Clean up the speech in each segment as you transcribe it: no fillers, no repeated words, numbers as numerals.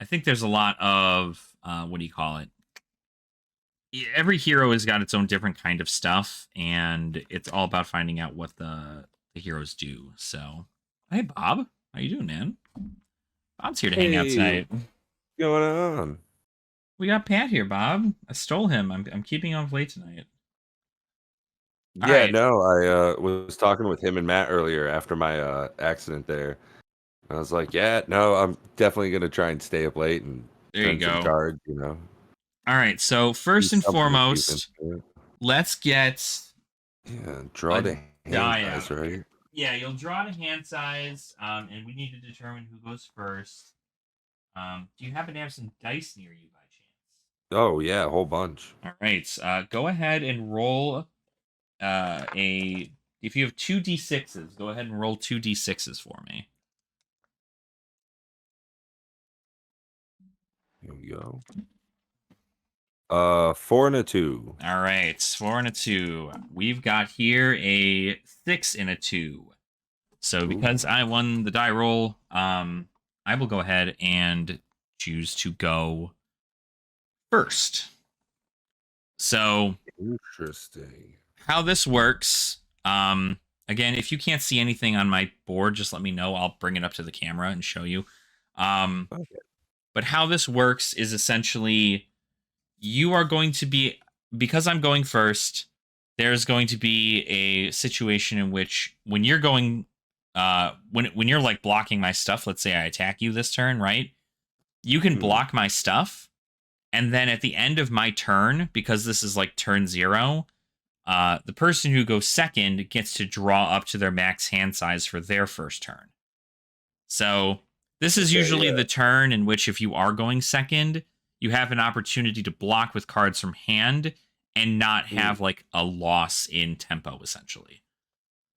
think there's a lot of what do you call it? Every hero has got its own different kind of stuff, and it's all about finding out what the heroes do. So, hey Bob, how you doing, man? Bob's here to hang out Hey, tonight. what's going on? We got Pat here, Bob. I stole him. I'm keeping him up late tonight. All Yeah, right, no, I was talking with him and Matt earlier after my accident there. I was like, yeah, no, I'm definitely gonna try and stay up late and there you turn some go. cards, All right, so do first and something to keep in. foremost, let's get Yeah, draw a the hand die size, out right? here. Yeah, you'll draw the hand size, and we need to determine who goes first. Do you happen to have some dice near you by chance? Oh yeah, a whole bunch. All right, go ahead and roll a. If you have two d6s, go ahead and roll two d6s for me. Here we go. 4 and a 2. All right, 4 and a 2. We've got here a 6 and a 2. So Ooh, because I won the die roll, I will go ahead and choose to go first. So interesting. how this works, again, if you can't see anything on my board, just let me know. I'll bring it up to the camera and show you. Um, Okay. but how this works is essentially you are going to be, because I'm going first, there's going to be a situation in which when you're going when you're like blocking my stuff, let's say I attack you this turn, right? You can Hmm. block my stuff, and then at the end of my turn, because this is like turn 0, the person who goes second gets to draw up to their max hand size for their first turn. So this is Okay, usually yeah. the turn in which, if you are going second, you have an opportunity to block with cards from hand and not Hmm. have like a loss in tempo, essentially.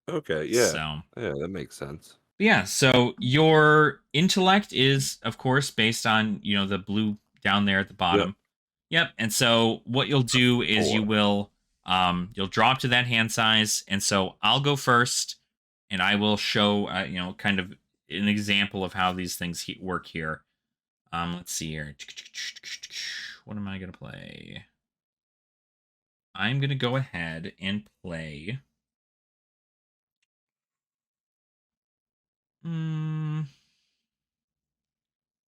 Okay, yeah. So, Yeah, that makes sense. yeah. So your intellect is, of course, based on the blue down there at the Yep. bottom. Yep. And so what you'll do is 4. you'll drop to that hand size, and so I'll go first, and I will show kind of an example of how these things work here. Let's see here. What am I gonna play? I'm gonna go ahead and play. Hmm.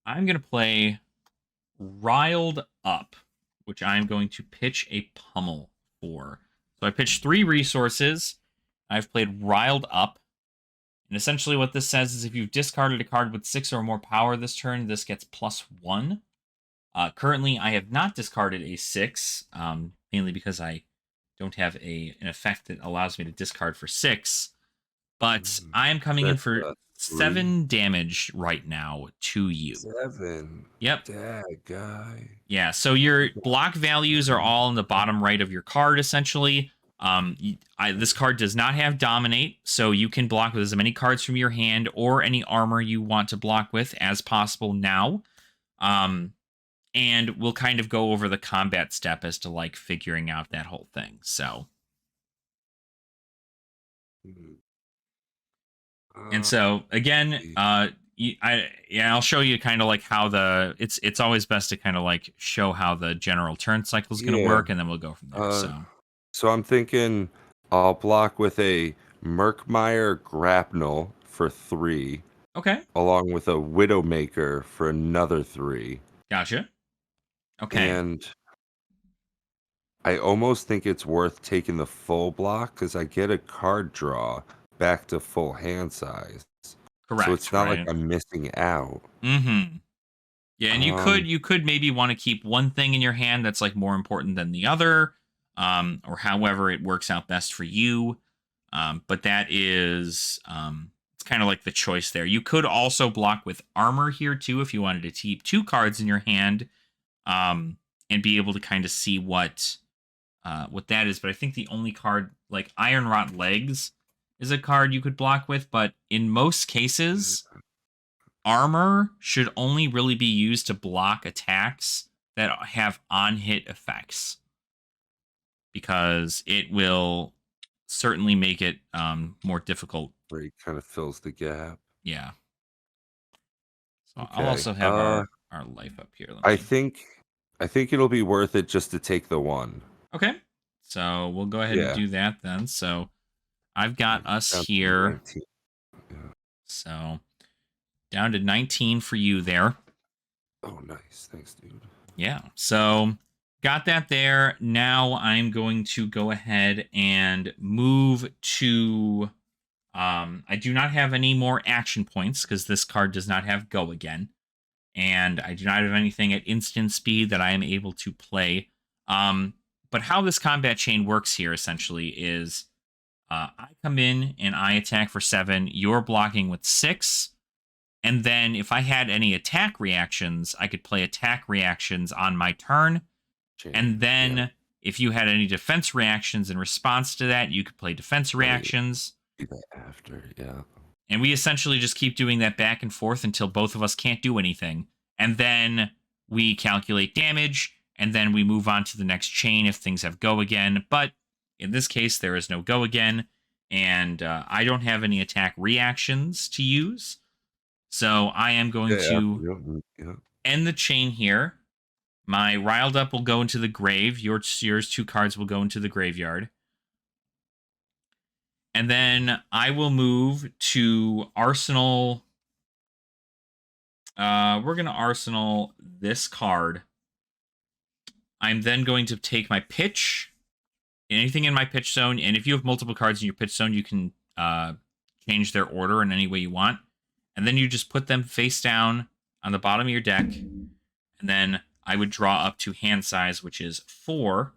I'm gonna play Riled Up, which I'm going to pitch a pummel for. So I pitched 3 resources. I've played Riled Up. And essentially, what this says is if you've discarded a card with 6 or more power this turn, this gets +1. Currently, I have not discarded a 6, mainly because I don't have an effect that allows me to discard for 6. But Mhm. I am coming in That's for 3. 7 damage right now to you. 7. Yep. That guy. Yeah, so your block values are all in the bottom right of your card, essentially. This card does not have Dominate, so you can block with as many cards from your hand or any armor you want to block with as possible now. Um, and we'll kind of go over the combat step as to like figuring out that whole thing. So, Mhm. and Uh, so again, see. I'll show you kind of like how it's always best to kind of like show how the general turn cycle is going to Yeah. work, and then we'll go from there. Uh, So, so I'm thinking I'll block with a Merkmeyer Grapnel for 3, okay, along with a Widowmaker for another 3. gotcha. Okay, And I almost think it's worth taking the full block because I get a card draw back to full hand size. So it's correct, not like right? I'm missing out. Mm-hmm. Yeah, and you could Um, you could maybe want to keep one thing in your hand that's like more important than the other, or however it works out best for you. But that is it's kind of like the choice there. You could also block with armor here too if you wanted to keep 2 cards in your hand, um, and be able to kind of see what that is. But I think the only card like Iron Rot Legs is a card you could block with, but in most cases armor should only really be used to block attacks that have on hit effects because it will certainly make it more difficult. where he kind of fills the gap. Yeah. So I'll Okay. also have our our life up here. Let I me. think I think it'll be worth it just to take the one. Okay. So we'll go ahead and Yeah. do that then. So I've got us Down to here. 19. Yeah. So down to 19 for you there. Oh, nice. Thanks, dude. Yeah. So got that there. Now I'm going to go ahead and move to. I do not have any more action points because this card does not have go again. And I do not have anything at instant speed that I am able to play. But how this combat chain works here essentially is I come in and I attack for 7. You're blocking with 6. And then if I had any attack reactions, I could play attack reactions on my turn. And Chain. Yeah. then if you had any defense reactions in response to that, you could play defense Right. reactions. Do that after. Yeah. And we essentially just keep doing that back and forth until both of us can't do anything. And then we calculate damage, and then we move on to the next chain if things have go again. But in this case, there is no go again, and I don't have any attack reactions to use. So I am going Yeah. to Yeah. end the chain here. My riled up will go into the grave. Yours 2 cards will go into the graveyard. And then I will move to Arsenal. We're going to Arsenal this card. I'm then going to take my pitch, anything in my pitch zone, and if you have multiple cards in your pitch zone, you can change their order in any way you want. And then you just put them face down on the bottom of your deck. And then I would draw up to hand size, which is 4.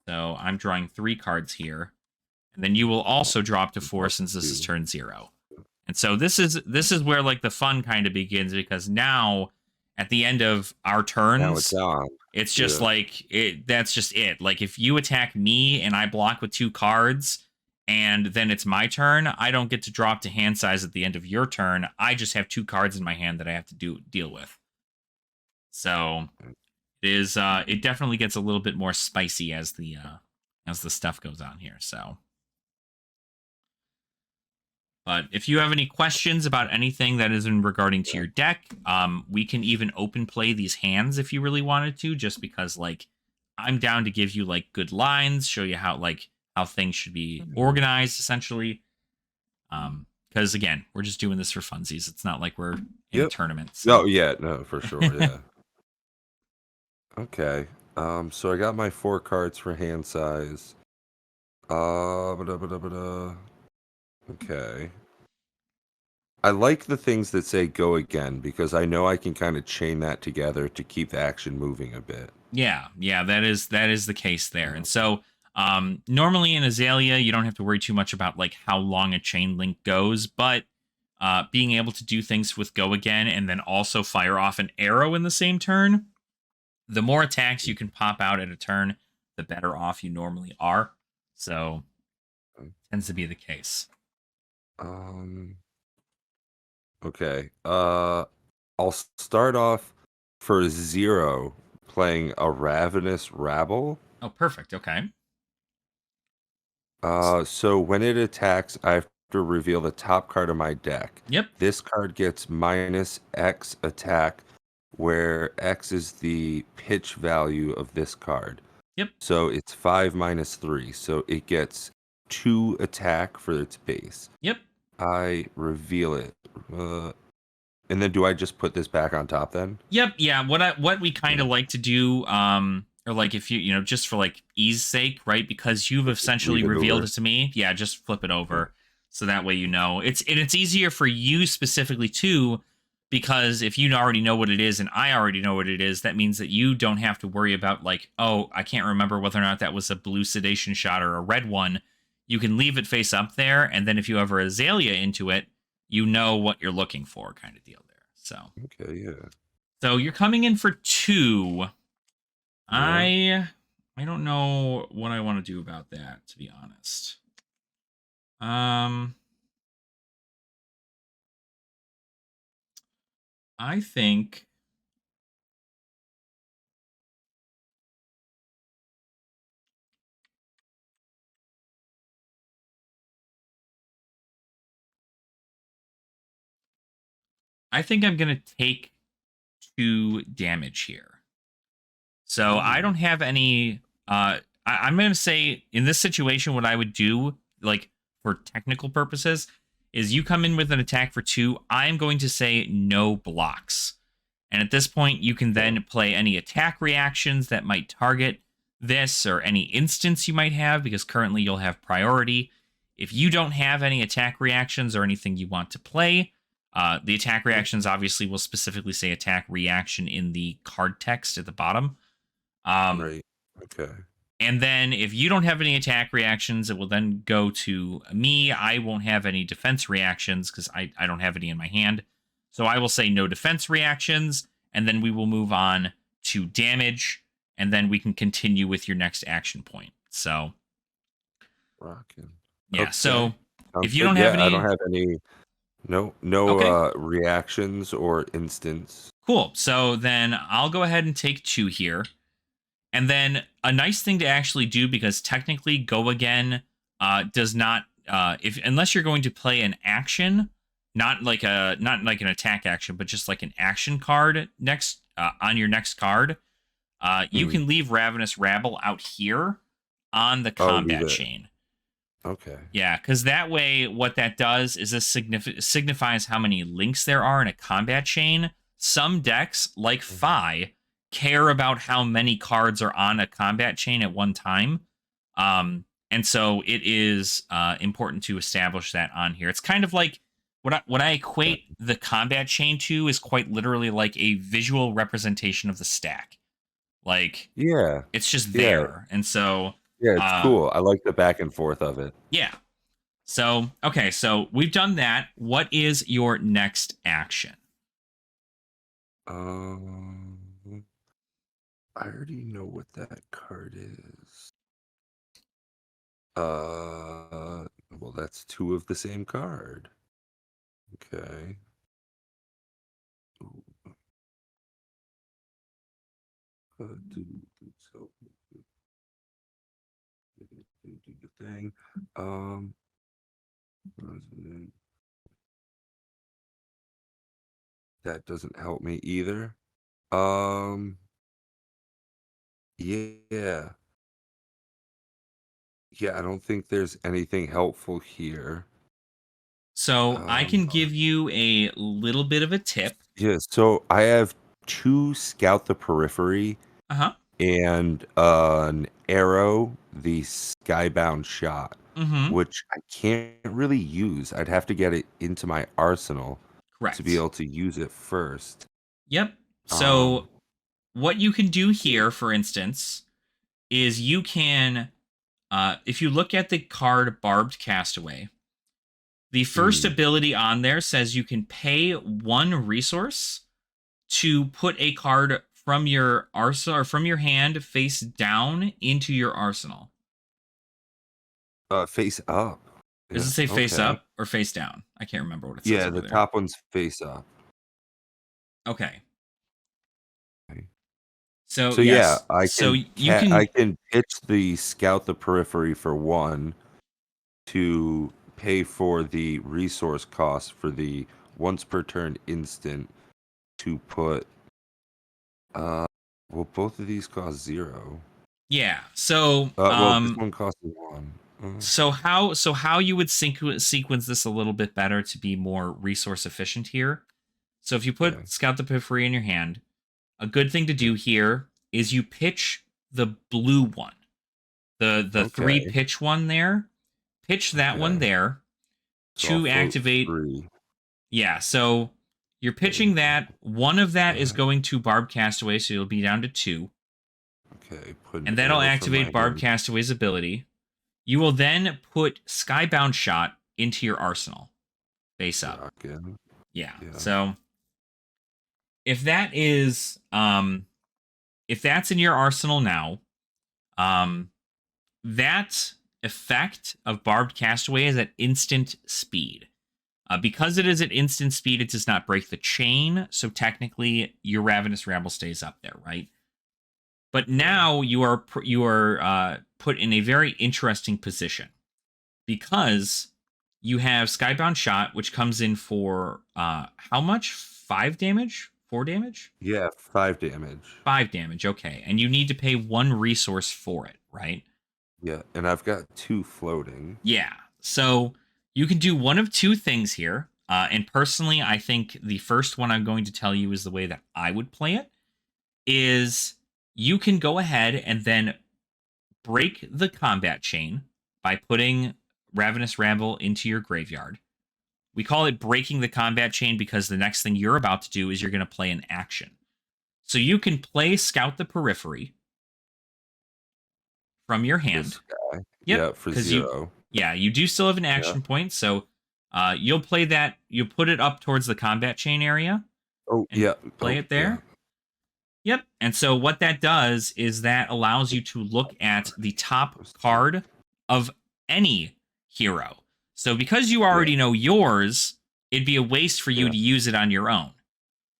So I'm drawing 3 cards here. And then you will also draw up to 4 since this is turn 0. And so this is where like the fun kind of begins, because now at the end of our turns, Now it's on. it's just like that's just it. Like if you attack me and I block with 2 cards and then it's my turn, I don't get to drop to hand size at the end of your turn. I just have 2 cards in my hand that I have to deal with. So it is it definitely gets a little bit more spicy as the stuff goes on here. So but if you have any questions about anything that is in regarding to your deck, we can even open play these hands if you really wanted to, just because like I'm down to give you like good lines, show you how things should be organized essentially. Because again, we're just doing this for funsies. It's not like we're in a tournament. So. Oh yeah, no, for sure, yeah. Okay. So I got my 4 cards for hand size. Okay. I like the things that say go again because I know I can kind of chain that together to keep the action moving a bit. Yeah, that is the case there. And so normally in Azalea, you don't have to worry too much about like how long a chain link goes, but being able to do things with go again and then also fire off an arrow in the same turn, the more attacks you can pop out at a turn, the better off you normally are. So tends to be the case. Okay. I'll start off for 0 playing a Ravenous Rabble. Oh, perfect. Okay. So when it attacks, I have to reveal the top card of my deck. Yep. This card gets minus X attack, where X is the pitch value of this card. Yep. So it's 5 minus 3. So it gets 2 attack for its base. Yep. I reveal it. And then do I just put this back on top then? Yep. Yeah. What we kind of like to do, or like if you just for like ease sake, right? Because you've essentially revealed it to me. Yeah, just flip it over. So that way you know. It's easier for you specifically too, because if you already know what it is and I already know what it is, that means that you don't have to worry about like, oh, I can't remember whether or not that was a blue sedation shot or a red one. You can leave it face up there, and then if you ever Azalea into it, you know what you're looking for, kind of deal there. So okay, yeah. So you're coming in for 2. Yeah. I don't know what I want to do about that, to be honest. I think I'm gonna take 2 damage here. So I Ooh. don't have any. I'm going to say in this situation, what I would do, like for technical purposes, is you come in with an attack for 2. I'm going to say no blocks. And at this point, you can then play any attack reactions that might target this or any instance you might have, because currently you'll have priority. If you don't have any attack reactions or anything you want to play, the attack reactions obviously will specifically say attack reaction in the card text at the bottom. Right. Okay. And then if you don't have any attack reactions, it will then go to me. I won't have any defense reactions because I don't have any in my hand. So I will say no defense reactions, and then we will move on to damage, and then we can continue with your next action point. So, Rockin'. yeah. Okay. So Sounds if you good. don't have Yeah, I don't any, have any. No okay, reactions or instance. cool. So then I'll go ahead and take 2 here. And then a nice thing to actually do, because technically Go Again does not, if unless you're going to play an action, not like an attack action, but just like an action card next on your next card, you Hmm. can leave Ravenous Rabble out here on the Oh, leave combat it. chain. Okay. Yeah, because that way, what that does is this signifies how many links there are in a combat chain. Some decks, like Fi, care about how many cards are on a combat chain at one time. And so it is important to establish that on here. It's kind of like what I equate the combat chain to is quite literally like a visual representation of the stack. Like, Yeah. it's just Yeah. there. And so, Yeah, it's cool. I like the back and forth of it. yeah. So, okay, so we've done that. What is your next action? I already know what that card is. Well, that's 2 of the same card. Okay. Ooh. So do the thing. That doesn't help me either. Yeah. Yeah, I don't think there's anything helpful here. So, I Um, can give you a little bit of a tip. yeah, so I have 2 Scout the Periphery Uh-huh. and an arrow, the Skybound Shot, Mm-hmm. which I can't really use. I'd have to get it into my arsenal to be Correct. able to use it first. Yep. Um, So, what you can do here, for instance, is you can, if you look at the card Barbed Castaway, the first mm, ability on there says you can pay 1 resource to put a card from your arsenal or from your hand face down into your arsenal. face up. Does Yeah, it say face okay. up or face down? I can't remember what it says Yeah, over the there. top one's face up. Okay. Okay. So So yeah, yes. So you I can, can pitch the Scout the Periphery for 1 to pay for the resource cost for the once per turn instant to put well, both of these cost 0. yeah. So Well, this one costs 1. how you would sequence this a little bit better to be more resource efficient here. So if you Okay. put Scout the Periphery in your hand, a good thing to do here is you pitch the blue one. The 3 Okay. pitch one there. Pitch that one Okay. there So I'll to float activate. 3. Yeah, so you're Okay. pitching that. One of that is That. going to Barb Castaway, so you'll be down to 2. Okay. Put an And that'll arrow from activate my Barb hand. Castaway's ability. You will then put Skybound Shot into your arsenal, face up. Rockin'. Yeah. Yeah. So if that is if that's in your arsenal now, that effect of Barbed Castaway is at instant speed. Because it is at instant speed, it does not break the chain, so technically your Ravenous Rabble stays up there, right? But now you are put in a very interesting position because you have Skybound Shot, which comes in for how much? 5 damage 4 damage? Yeah, 5 damage. 5 damage, okay. And you need to pay 1 resource for it, right? Yeah, and I've got 2 floating. Yeah. So you can do one of two things here. And personally, I think the first one I'm going to tell you is the way that I would play it. Is you can go ahead and then break the combat chain by putting Ravenous Ramble into your graveyard. We call it breaking the combat chain because the next thing you're about to do is you're going to play an action. So you can play Scout the Periphery from your hand. This guy. Yep, Yeah, for 0. You do still have an action Yeah. point, so you'll play that. You put it up towards the combat chain area. Oh, And yeah. play it there. Yeah. Yep. And so what that does is that allows you to look at the top card of any hero. So because you already know yours, it'd be a waste for you to use it on your own.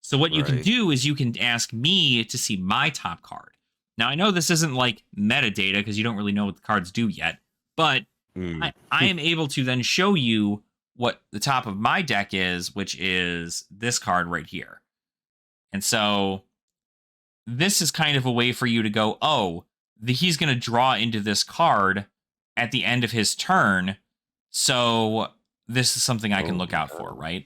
So what you can do is you can ask me to see my top card. Now, I know this isn't like metadata because you don't really know what the cards do yet, but I am able to then show you what the top of my deck is, which is this card right here. And so this is kind of a way for you to go, oh, he's going to draw into this card at the end of his turn. So this is something I can look out for, right?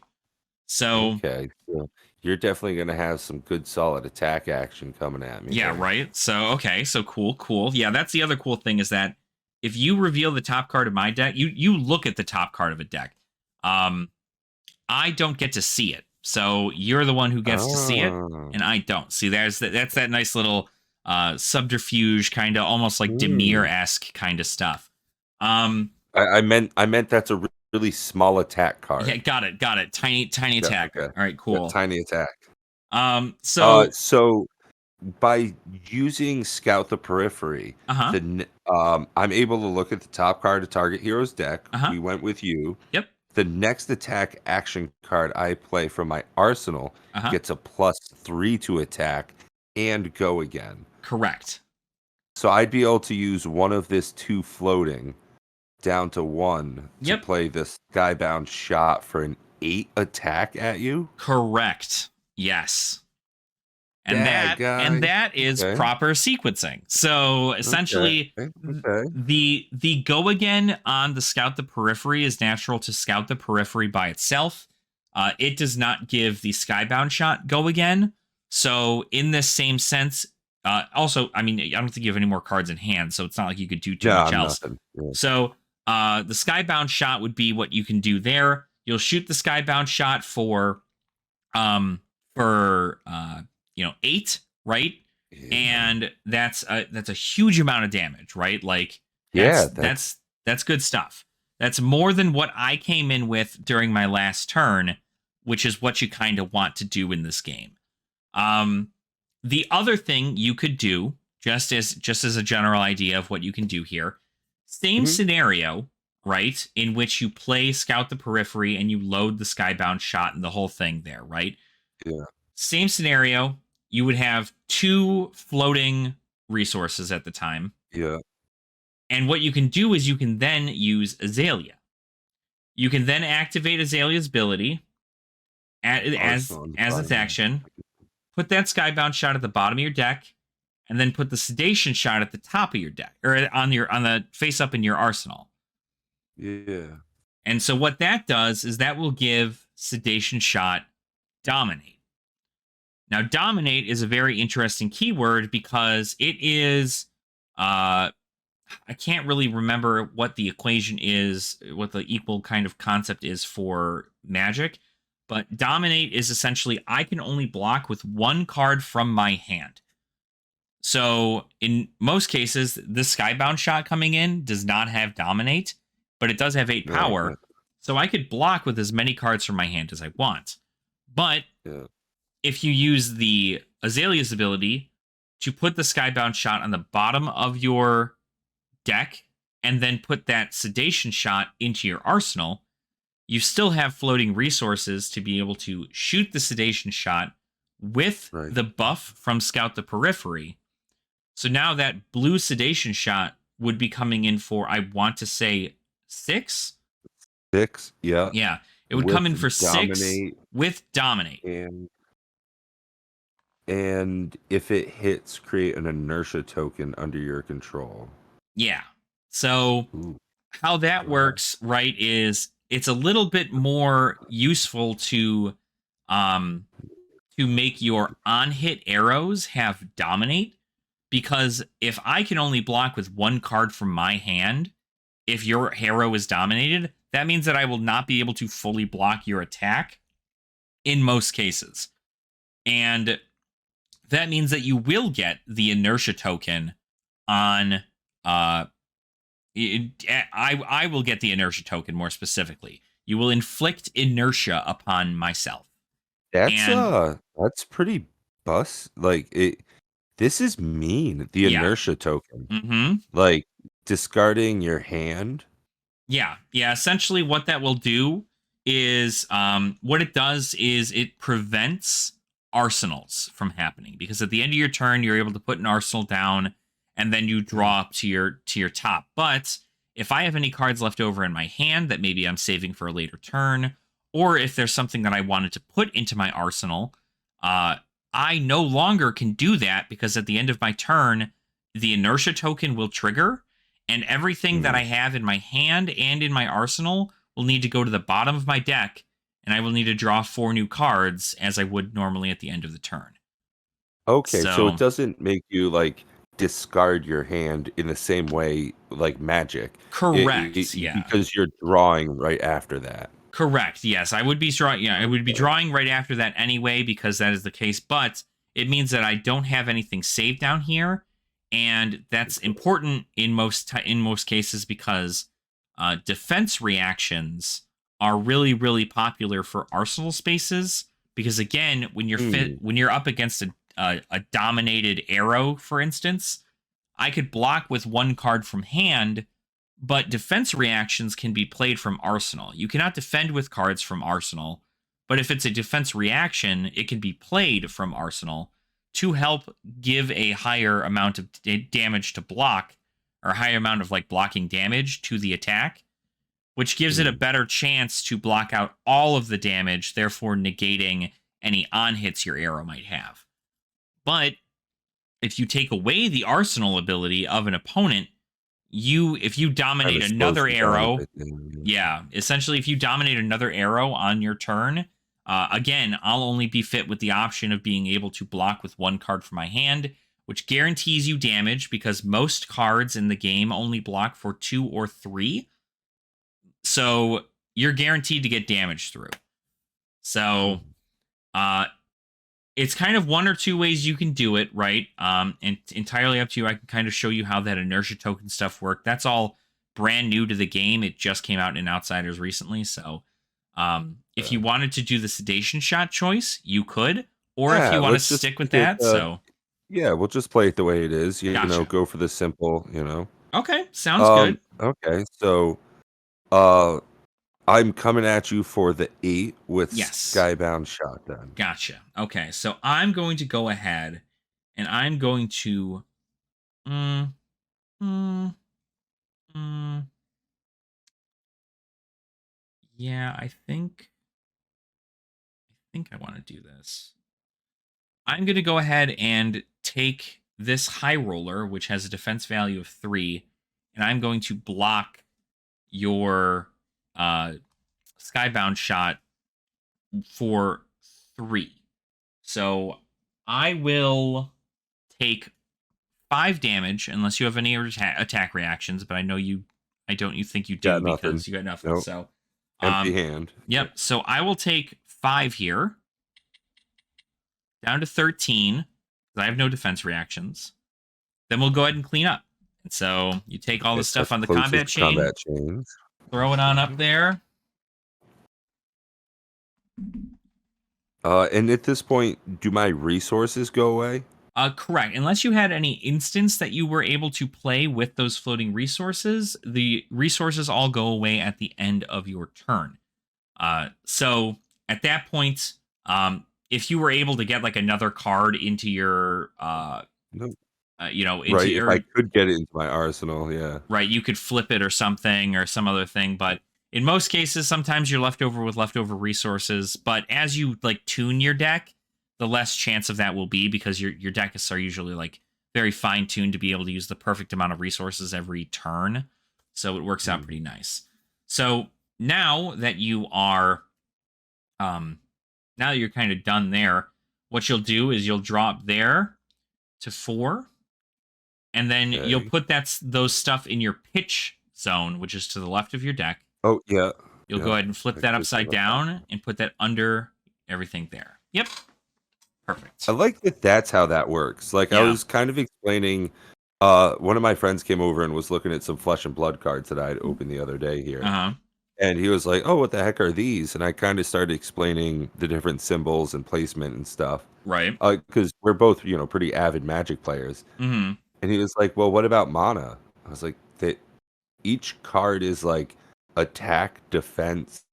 So okay, so you're definitely going to have some good solid attack action coming at me. Yeah, there. right. So okay, so cool. Yeah, that's the other cool thing is that if you reveal the top card of my deck, you look at the top card of a deck. I don't get to see it. So you're the one who gets to see it, and I don't. See, that's that nice little subterfuge, kind of almost like Demir-esque kind of stuff. I meant that's a really small attack card. Yeah, got it. Tiny attack. Okay. All right, cool. Yeah, tiny attack. So by using Scout the Periphery, I'm able to look at the top card of target hero's deck. We went with you. Yep. The next attack action card I play from my arsenal gets a +3 to attack and go again. Correct. So I'd be able to use one of this 2 floating down to 1 to play this Skybound Shot for an 8 attack at you. Correct. Yes. And that is proper sequencing. So essentially, the go again on the Scout the Periphery is natural to Scout the Periphery by itself. It does not give the Skybound Shot go again. So in this same sense, also, I mean, I don't think you have any more cards in hand, so it's not like you could do too much else. So the Skybound Shot would be what you can do there. You'll shoot the Skybound Shot for 8, right? Yeah. And that's a huge amount of damage, right? Like that's good stuff. That's more than what I came in with during my last turn, which is what you kind of want to do in this game. The other thing you could do, just as a general idea of what you can do here, same scenario, right? In which you play Scout the Periphery and you load the Skybound Shot and the whole thing there, right? Yeah. Same scenario. You would have 2 floating resources at the time. Yeah. And what you can do is you can then use Azalea. You can then activate Azalea's ability as its action. Put that Skybound Shot at the bottom of your deck, and then put the Sedation Shot at the top of your deck, or on the face up in your arsenal. Yeah. And so what that does is that will give Sedation Shot Dominate. Now, Dominate is a very interesting keyword because it is, I can't really remember what the equation is, what the equal kind of concept is for Magic, but Dominate is essentially I can only block with 1 card from my hand. So in most cases, this Skybound Shot coming in does not have Dominate, but it does have 8 power. Right. So I could block with as many cards from my hand as I want. But if you use the Azalea's ability to put the Skybound Shot on the bottom of your deck and then put that Sedation Shot into your arsenal, you still have floating resources to be able to shoot the Sedation Shot with the buff from Scout the Periphery. So now that blue Sedation Shot would be coming in for, I want to say, 6? 6, yeah. Yeah. It would come in for Dominate 6 with Dominate. And And if it hits, create an inertia token under your control. Yeah. So Ooh, how that draw. works, right, is it's a little bit more useful um to make your on hit arrows have dominate, because if I can only block with one card from my hand, if your arrow is dominated, that means that I will not be able to fully block your attack in most cases. And that means that you will get the inertia token on I will get the inertia token more specifically. You will inflict inertia upon myself. And That's pretty like it. This is mean. The yeah. inertia token, Mhm. like discarding your hand. Yeah, yeah. Essentially, what that will do is, what it does is it prevents arsenals from happening, because at the end of your turn, you're able to put an arsenal down, and then you Mm. draw up to your top. But if I have any cards left over in my hand that maybe I'm saving for a later turn, or if there's something that I wanted to put into my arsenal, uh, I no longer can do that, because at the end of my turn, the inertia token will trigger, and everything that Mm. I have in my hand and in my arsenal will need to go to the bottom of my deck, and I will need to draw 4 new cards as I would normally at the end of the turn. Okay, so it So, doesn't make you like discard your hand in the same way like Magic, correct. Yeah. because you're drawing right after that. Correct. Yes, I would be drawing. Yeah, I would be Okay. drawing right after that anyway, because that is the case. But it means that I don't have anything saved down here, and that's important in most cases, because defense reactions are really really popular for arsenal spaces. Because again, Mm. when you're up against a dominated arrow, for instance, I could block with one card from hand, but defense reactions can be played from Arsenal. You cannot defend with cards from Arsenal, but if it's a defense reaction, it can be played from Arsenal to help give a higher amount of damage to block, or a higher amount of like blocking damage to the attack, which gives it a Mm. better chance to block out all of the damage, therefore negating any on hits your arrow might have. But if you take away the Arsenal ability of an opponent, if you Kind dominate of slows another them down a arrow, bit. Yeah. yeah, essentially, if you dominate another arrow on your turn, again, I'll only be fit with the option of being able to block with one card from my hand, which guarantees you damage, because most cards in the game only block for 2 or 3. So you're guaranteed to get damage through. So Mm. uh, it's kind of one or two ways you can do it, right? And entirely up to you. I can kind of show you how that inertia token stuff worked. That's all brand new to the game. It just came out in Outsiders recently. So, if you wanted to do the sedation shot choice, you could, or if Yeah, you want to let's just stick with make it. that. So, Yeah, we'll just play it the way it is. gotcha. Go for the simple. Okay, sounds good. Okay, so uh, I'm coming at you for the 8 with Yes, Skybound Shotgun. gotcha. Okay, so I'm going to go ahead and I'm going to. Mm, mm, mm, yeah, I think I want to do this. I'm going to go ahead and take this high roller, which has a defense value of 3, and I'm going to block your uh, skybound shot for 3. So I will take 5 damage unless you have any attack reactions, but I don't you think you do, Got nothing. because you got nothing. Nope. So, Empty um, hand. yep. So I will take 5 here, down to 13, because I have no defense reactions. Then we'll go ahead and clean up. And so you take all the Okay, stuff touch on the combat closest chain, combat chains. throw it on up there. And at this point, do my resources go away? Correct. Unless you had any instance that you were able to play with those floating resources, the resources all go away at the end of your turn. So at that point, if you were able to get like another card into your, No. into Right, if I your, could get it into my arsenal, yeah. right, you could flip it or something, or some other thing. But in most cases, sometimes you're left over with leftover resources. But as you like tune your deck, the less chance of that will be, because your decks are usually like very fine tuned to be able to use the perfect amount of resources every turn. So it works out pretty nice. So now that you are, now that you're kind of done there, what you'll do is you'll drop there to 4, and then you'll put those stuff in your pitch zone, which is to the left of your deck. Oh, yeah. You'll go ahead and flip that upside down and put that under everything there. Yep. Perfect. I like that that's how that works. Like, I was kind of explaining, one of my friends came over and was looking at some Flesh and Blood cards that I had opened the other day here. And he was like, oh, what the heck are these? And I kind of started explaining the different symbols and placement and stuff. Right. Because we're both, pretty avid Magic players. Mm-hmm. And he was like, well, what about mana? I was like, that each card is like attack, defense,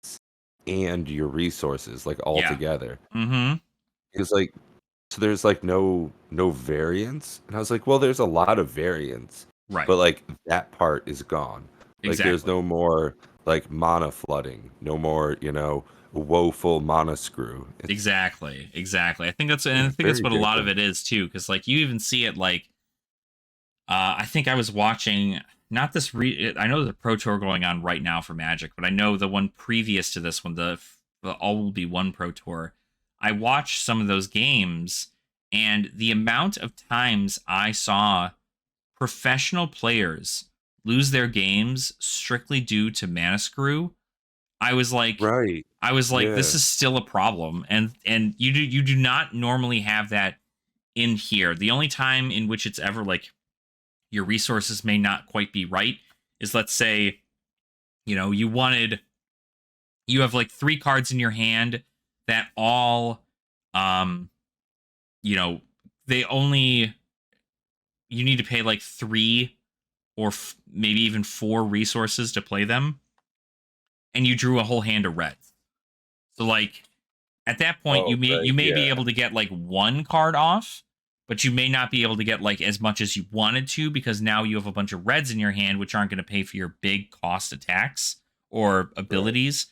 and your resources, like all together. Mm-hmm. He was like, so there's like no variance? And I was like, well, there's a lot of variance. Right. But like that part is gone. Like Exactly. there's no more like mana flooding, no more, woeful mana screw. Exactly. I think that's what a lot of it is too, because like you even see it like, I think I was watching not this. I know there's a Pro Tour going on right now for Magic, but I know the one previous to this one, the All Will Be One Pro Tour. I watched some of those games, and the amount of times I saw professional players lose their games strictly due to mana screw, I was like, this is still a problem, and you do not normally have that in here. The only time in which it's ever like your resources may not quite be right is, let's say, you have like 3 cards in your hand that all, they only, you need to pay like 3 or maybe even 4 resources to play them, and you drew a whole hand of reds. So like at that point, you may be able to get like 1 card off, but you may not be able to get like as much as you wanted to, because now you have a bunch of reds in your hand, which aren't going to pay for your big cost attacks or abilities.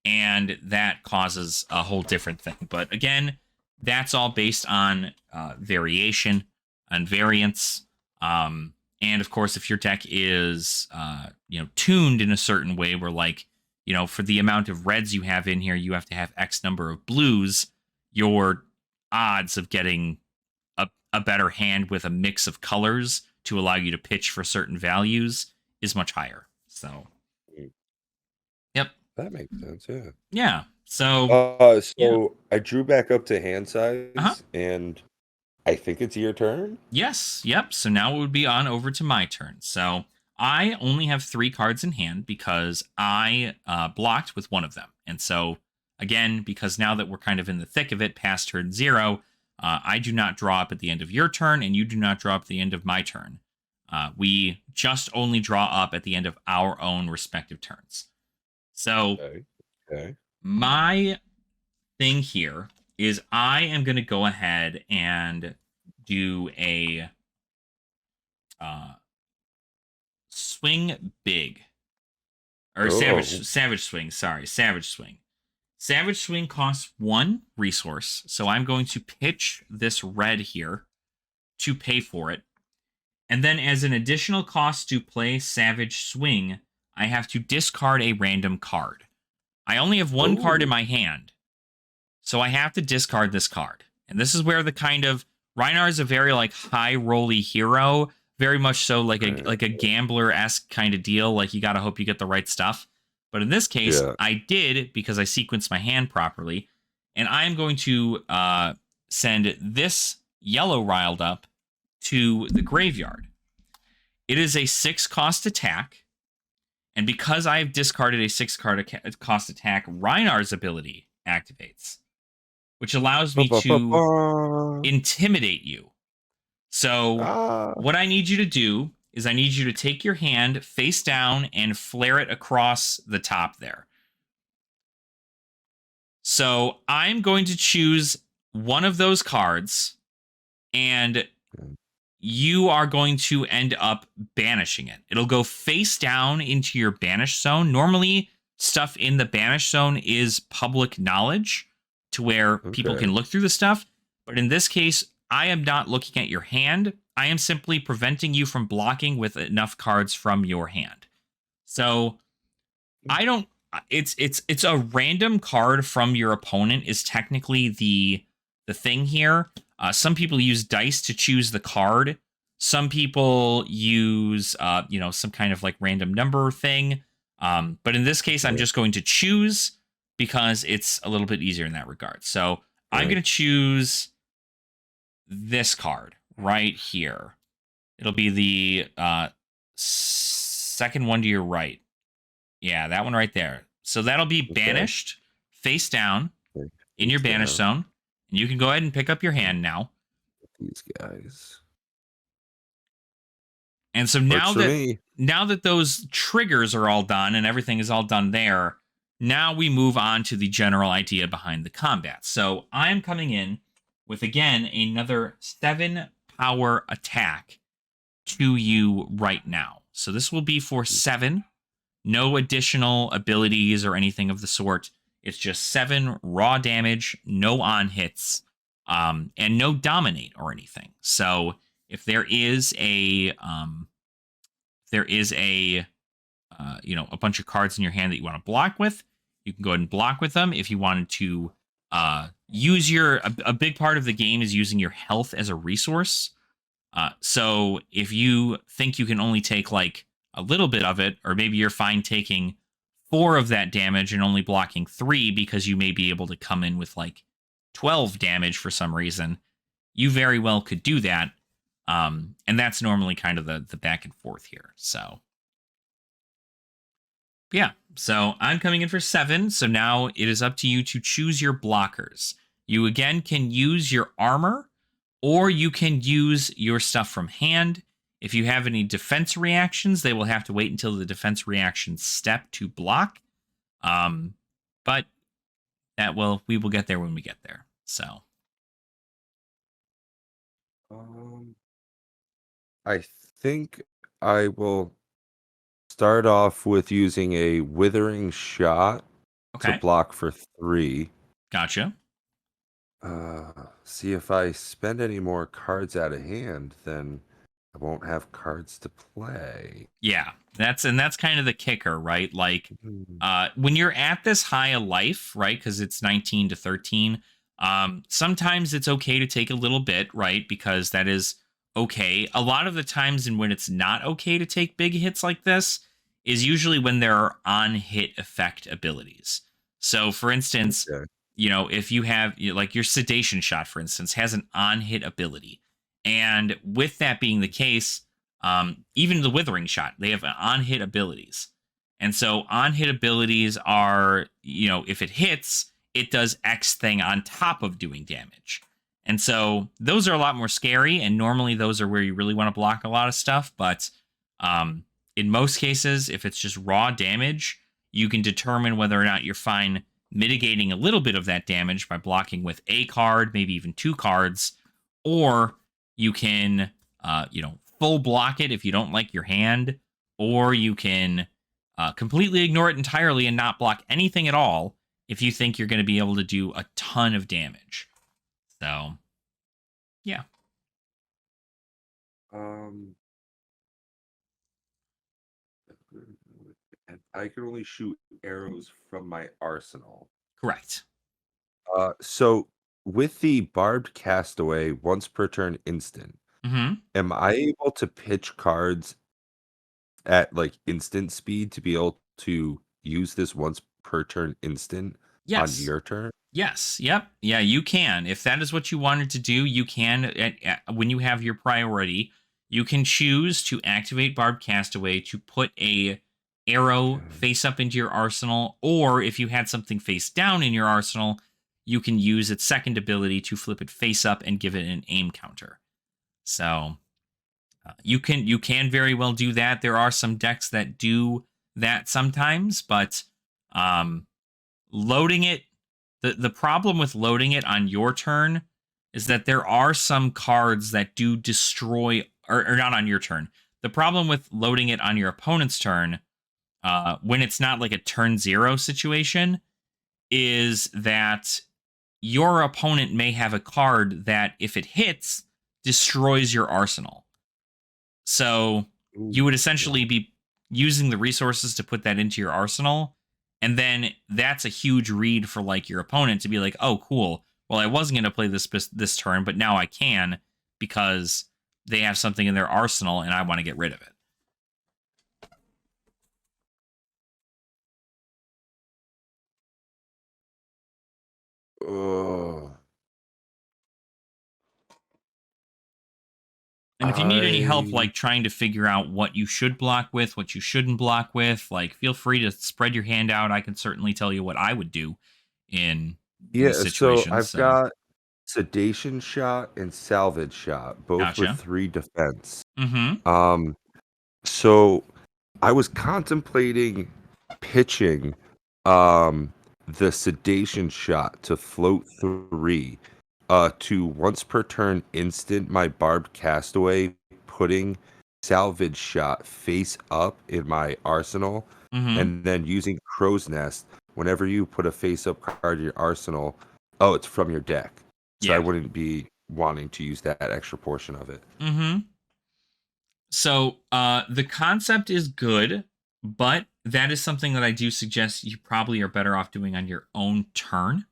And that causes a whole different thing. But again, that's all based on variation and variance. And of course, if your deck is, tuned in a certain way where like, for the amount of reds you have in here, you have to have X number of blues, your odds of getting a better hand with a mix of colors to allow you to pitch for certain values is much higher. So, yep. That makes sense, yeah. Yeah. So, I drew back up to hand size, and I think it's your turn? Yes. Yep. So now it would be on over to my turn. So I only have 3 cards in hand because I blocked with one of them. And so, again, because now that we're kind of in the thick of it, past turn 0, I do not draw up at the end of your turn, and you do not draw up at the end of my turn. We just only draw up at the end of our own respective turns. So my thing here is I am going to go ahead and do a swing big. Or Savage Swing. Sorry, Savage Swing. Savage Swing costs 1 resource, so I'm going to pitch this red here to pay for it. And then as an additional cost to play Savage Swing, I have to discard a random card. I only have 1 card in my hand, so I have to discard this card. And this is where the kind of... Rhinar is a very like high-rolly hero, very much so like a gambler-esque kind of deal, like you gotta hope you get the right stuff. But in this case, I did, because I sequenced my hand properly, and I'm going to send this yellow riled up to the graveyard. It is a 6 cost attack, and because I've discarded a 6 cost attack, Rhinar's ability activates, which allows me to intimidate you. So what I need you to do is I need you to take your hand face down and flare it across the top there. So I'm going to choose one of those cards, and you are going to end up banishing it. It'll go face down into your banish zone. Normally, stuff in the banish zone is public knowledge to where people can look through the stuff. But in this case, I am not looking at your hand. I am simply preventing you from blocking with enough cards from your hand. So I don't. It's a random card from your opponent is technically the thing here. Some people use dice to choose the card. Some people use some kind of like random number thing. But in this case, I'm just going to choose because it's a little bit easier in that regard. So I'm going to choose this card right here. It'll be the second one to your right. Yeah, that one right there. So that'll be banished face down in your banish zone. And you can go ahead and pick up your hand now. These guys. And so now that those triggers are all done and everything is all done there, now we move on to the general idea behind the combat. So I'm coming in with, again, another 7 power attack to you right now. So this will be for 7. No additional abilities or anything of the sort. It's just 7 raw damage, no on hits, and no dominate or anything. So if there is a a bunch of cards in your hand that you want to block with, you can go ahead and block with them. If you wanted to use a big part of the game is using your health as a resource. So if you think you can only take like a little bit of it, or maybe you're fine taking 4 of that damage and only blocking 3 because you may be able to come in with like 12 damage for some reason, you very well could do that. And that's normally kind of the back and forth here. So yeah, so I'm coming in for 7. So now it is up to you to choose your blockers. You again can use your armor, or you can use your stuff from hand. If you have any defense reactions, they will have to wait until the defense reaction step to block. But we will get there when we get there. So I think I will start off with using a withering shot to block for 3. Gotcha. See if I spend any more cards out of hand, then I won't have cards to play. Yeah, that's kind of the kicker, right? Like, when you're at this high of life, right? Because it's 19 to 13. Sometimes it's okay to take a little bit, right? Because that is okay. A lot of the times, and when it's not okay to take big hits like this, is usually when there are on-hit effect abilities. So, for instance, if you have like your sedation shot, for instance, has an on-hit ability. And with that being the case, even the withering shot, they have on-hit abilities. And so on-hit abilities are, if it hits, it does X thing on top of doing damage. And so those are a lot more scary, and normally those are where you really want to block a lot of stuff. But in most cases, if it's just raw damage, you can determine whether or not you're fine mitigating a little bit of that damage by blocking with a card, maybe even 2 cards, or you can, full block it if you don't like your hand, or you can completely ignore it entirely and not block anything at all if you think you're going to be able to do a ton of damage. So, yeah. I can only shoot arrows from my arsenal. Correct. So with the barbed castaway once per turn instant, am I able to pitch cards at like instant speed to be able to use this once per turn instant on your turn? Yes. Yep. Yeah, you can. If that is what you wanted to do, you can. When you have your priority, you can choose to activate Barbed Castaway to put a arrow face up into your arsenal, or if you had something face down in your arsenal, you can use its second ability to flip it face up and give it an aim counter. So you can very well do that. There are some decks that do that sometimes, but loading it, the problem with loading it on your turn is that there are some cards that do destroy, or not on your turn. The problem with loading it on your opponent's turn, when it's not like a turn 0 situation, is that your opponent may have a card that, if it hits, destroys your arsenal. So Ooh, you would yeah. essentially be using the resources to put that into your arsenal. And then that's a huge read for like your opponent to be like, oh, cool. Well, I wasn't going to play this turn, but now I can because they have something in their arsenal and I want to get rid of it. Oh, And if you need any help, I like trying to figure out what you should block with, what you shouldn't block with, like feel free to spread your hand out. I can certainly tell you what I would do in these yeah. So situations. I've So got sedation shot and salvage shot, both with gotcha. 3 defense. Mm-hmm. Um, so I was contemplating pitching the sedation shot to float 3 to once per turn instant my barbed castaway, putting salvage shot face up in my arsenal, Mm-hmm. and then using crow's nest whenever you put a face up card in your arsenal. Oh, it's from your deck, so I Yeah. wouldn't be wanting to use that extra portion of it. Mm-hmm. So the concept is good, but that is something that I do suggest you probably are better off doing on your own turn.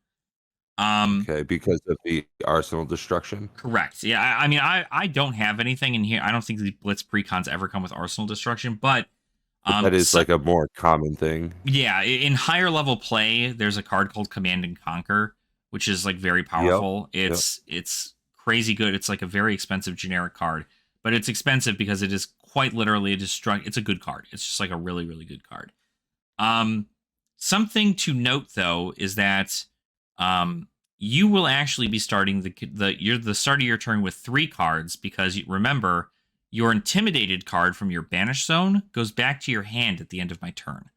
Okay, because of the arsenal destruction. Correct. Yeah, I mean, I don't have anything in here. I don't think the Blitz precons ever come with arsenal destruction, but That is so like a more common thing. yeah, in higher level play, there's a card called Command and Conquer, which is like very Yep. powerful. Yep. It's crazy good. It's like a very expensive generic card, but it's expensive because it is quite literally a destruct. It's a good card. It's just like a really really good card. Um, Something to note though is that you will actually be starting the start of your turn with 3 cards because remember your intimidated card from your banish zone goes back to your hand at the end of my turn.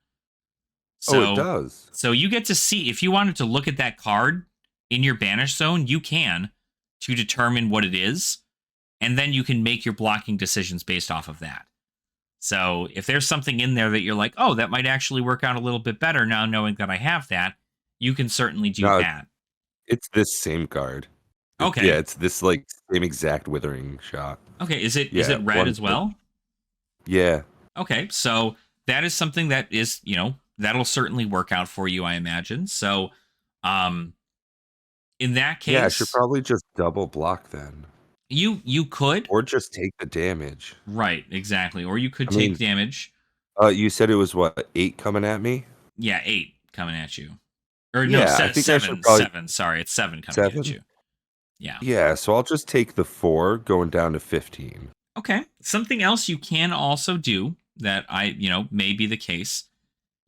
Oh, it So does. so you get to see if you wanted to look at that card in your banish zone, you can to determine what it is, and then you can make your blocking decisions based off of that. So if there's something in there that you're like, oh, that might actually work out a little bit better now knowing that I have that, you can certainly do No, that. it's this same card. Yeah, Okay. it's this like same exact withering shot. Okay. Is Yeah, it red one. as well? Yeah, Okay. So that is something that is, that'll certainly work out for you, I imagine. So um in that yeah. I should case, probably just double block then, you could. or just take the damage. Right, exactly. Or you could I take mean, damage. you said it was what, 8 coming at me? Yeah, 8 coming at you. Or no, Yeah, I think I should seven, probably 7. Sorry, it's 7 coming at 7. you. Yeah. Yeah, so I'll just take the 4, going down to 15. Okay. Something else you can also do that may be the case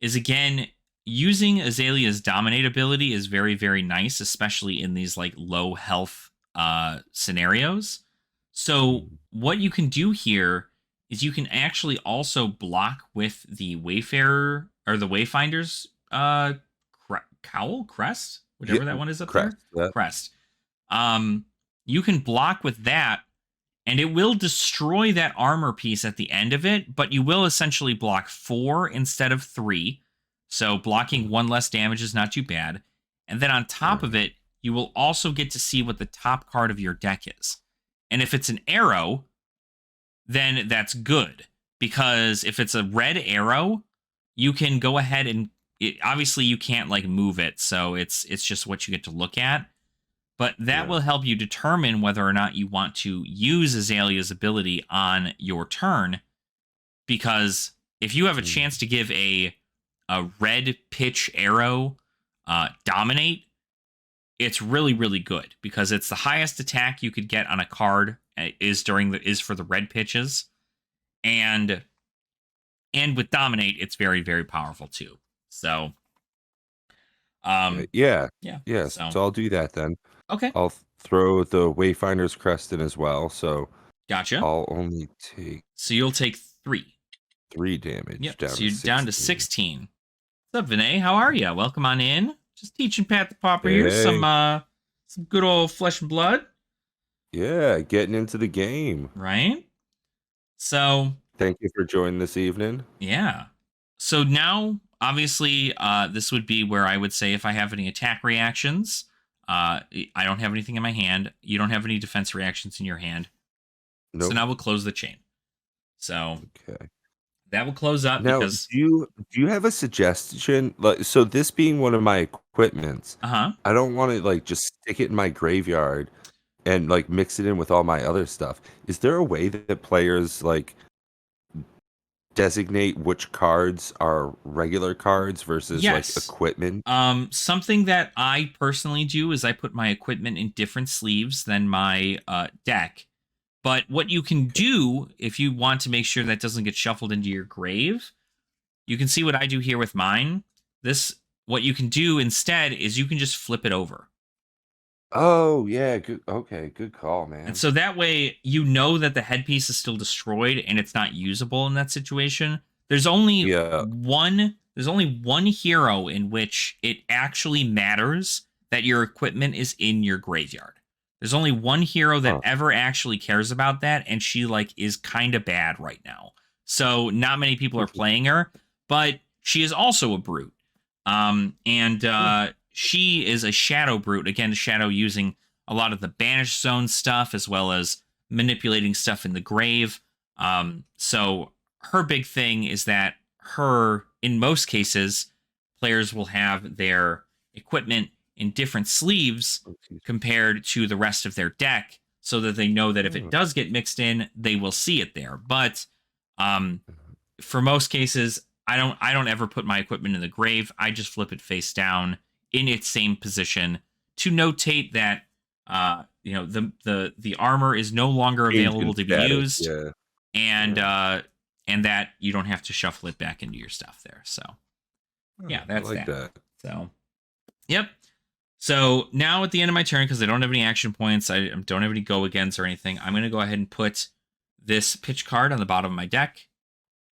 is again using Azalea's dominate ability is very very nice, especially in these like low health scenarios. So Mm. what you can do here is you can actually also block with the Wayfarer or the Wayfinder's cowl crest, Yeah, whatever that one is up correct. there. Crest. Um, you can block with that and it will destroy that armor piece at the end of it, but you will essentially block 4 instead of 3. So blocking 1 less damage is not too bad. And then on top of it, you will also get to see what the top card of your deck is. And if it's an arrow, then that's good. Because if it's a red arrow, you can go ahead and obviously you can't like move it, so it's just what you get to look at. But that Yeah. will help you determine whether or not you want to use Azalea's ability on your turn. Because if you have a chance to give a red pitch arrow dominate, it's really really good because it's the highest attack you could get on a card is for the red pitches, and with dominate it's very very powerful too. So Yeah. yeah. Yeah, So so I'll do that then. okay, I'll throw the Wayfinder's crest in as well, so gotcha. I'll only take So you'll take 3. 3 damage Yep. down So to you're down to 16. 16. What's up, Vinay? How are you? Welcome on in. Just teaching Pat the Pauper here Hey. some good old flesh and blood, Yeah, getting into the game. right? So Thank you for joining this evening. yeah. So now, obviously, this would be where I would say if I have any attack reactions, I don't have anything in my hand. You don't have any defense reactions in your hand. So Nope. now we'll close the chain. So Okay. that will close up Now, because do you have a suggestion? Like, so this being one of my equipments, uh-huh. I don't want to like just stick it in my graveyard and like mix it in with all my other stuff. Is there a way that players like designate which cards are regular cards versus like Yes. equipment? Something that I personally do is I put my equipment in different sleeves than my deck. But what you can do if you want to make sure that doesn't get shuffled into your grave, you can see what I do here with mine. What you can do instead is you can just flip it over. Oh, yeah, good. Okay, good call, And man. so that way you know that the headpiece is still destroyed and it's not usable in that situation. Yeah. There's only one hero in which it actually matters that your equipment is in your graveyard. There's only one hero that Huh. ever actually cares about that, and she like is kind of bad right now. So not many people are playing her, but she is also a brute. And Huh. she is a shadow brute. Again, shadow using a lot of the banished zone stuff as well as manipulating stuff in the grave. So her big thing is that in most cases, players will have their equipment in different sleeves compared to the rest of their deck so that they know that if it Huh. does get mixed in, they will see it there. But um, for most cases, I don't ever put my equipment in the grave. I just flip it face down in its same position to notate that the armor is no longer Change in available to be status. used, Yeah. and Yeah. and that you don't have to shuffle it back into your stuff there. So Huh, yeah, I that's like that. that. So yep. So now at the end of my turn, because I don't have any action points, I don't have any go against or anything, I'm going to go ahead and put this pitch card on the bottom of my deck,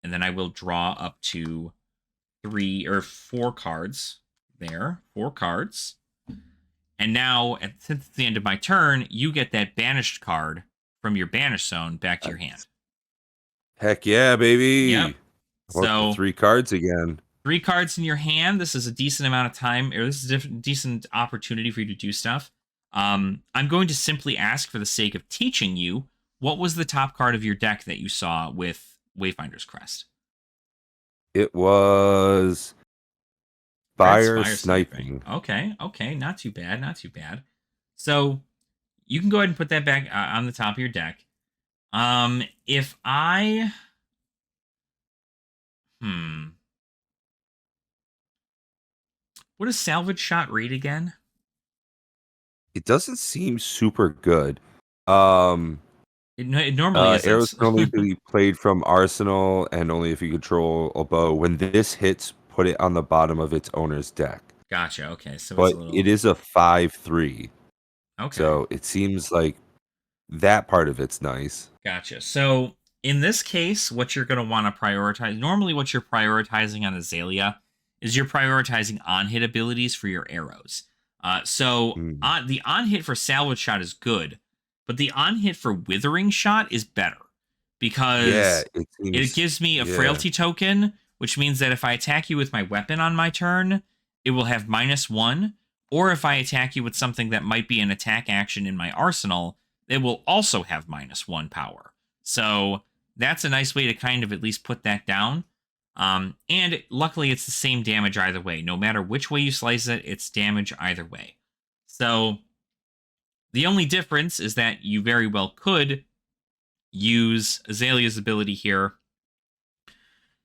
and then I will draw up to 4 cards there. 4 cards. And now, since it's the end of my turn, you get that banished card from your banish zone back to your hand. Heck yeah, Yep. baby. How about the So 3 cards again? 3 cards in your hand. This is a decent amount of time, or this is a decent opportunity for you to do stuff. I'm going to simply ask, for the sake of teaching you, what was the top card of your deck that you saw with Wayfinder's Crest? It was Red's fire fire sniping. sniping. Okay, not too bad, not too bad. So you can go ahead and put that back on the top of your deck. If I, what does salvage shot read again? It doesn't seem super good. Um, It normally Arrows isn't. can only be played from arsenal and only if you control a bow. When this hits, put it on the bottom of its owner's deck. Gotcha. Okay, so it's But a it little. is a 5/3, Okay, so it seems like that part of it's nice. gotcha. So in this case, what you're going to want to prioritize, normally what you're prioritizing on Azalea is you're prioritizing on-hit abilities for your arrows. So Mm. the on-hit for salvage shot is good, but the on-hit for withering shot is better Yeah, because it it seems. gives me a Yeah. frailty token, which means that if I attack you with my weapon on my turn, it will have -1. Or if I attack you with something that might be an attack action in my arsenal, it will also have -1 power. So that's a nice way to kind of at least put that down. And luckily, it's the same damage either way. No matter which way you slice it, it's damage either way. So the only difference is that you very well could use Azalea's ability here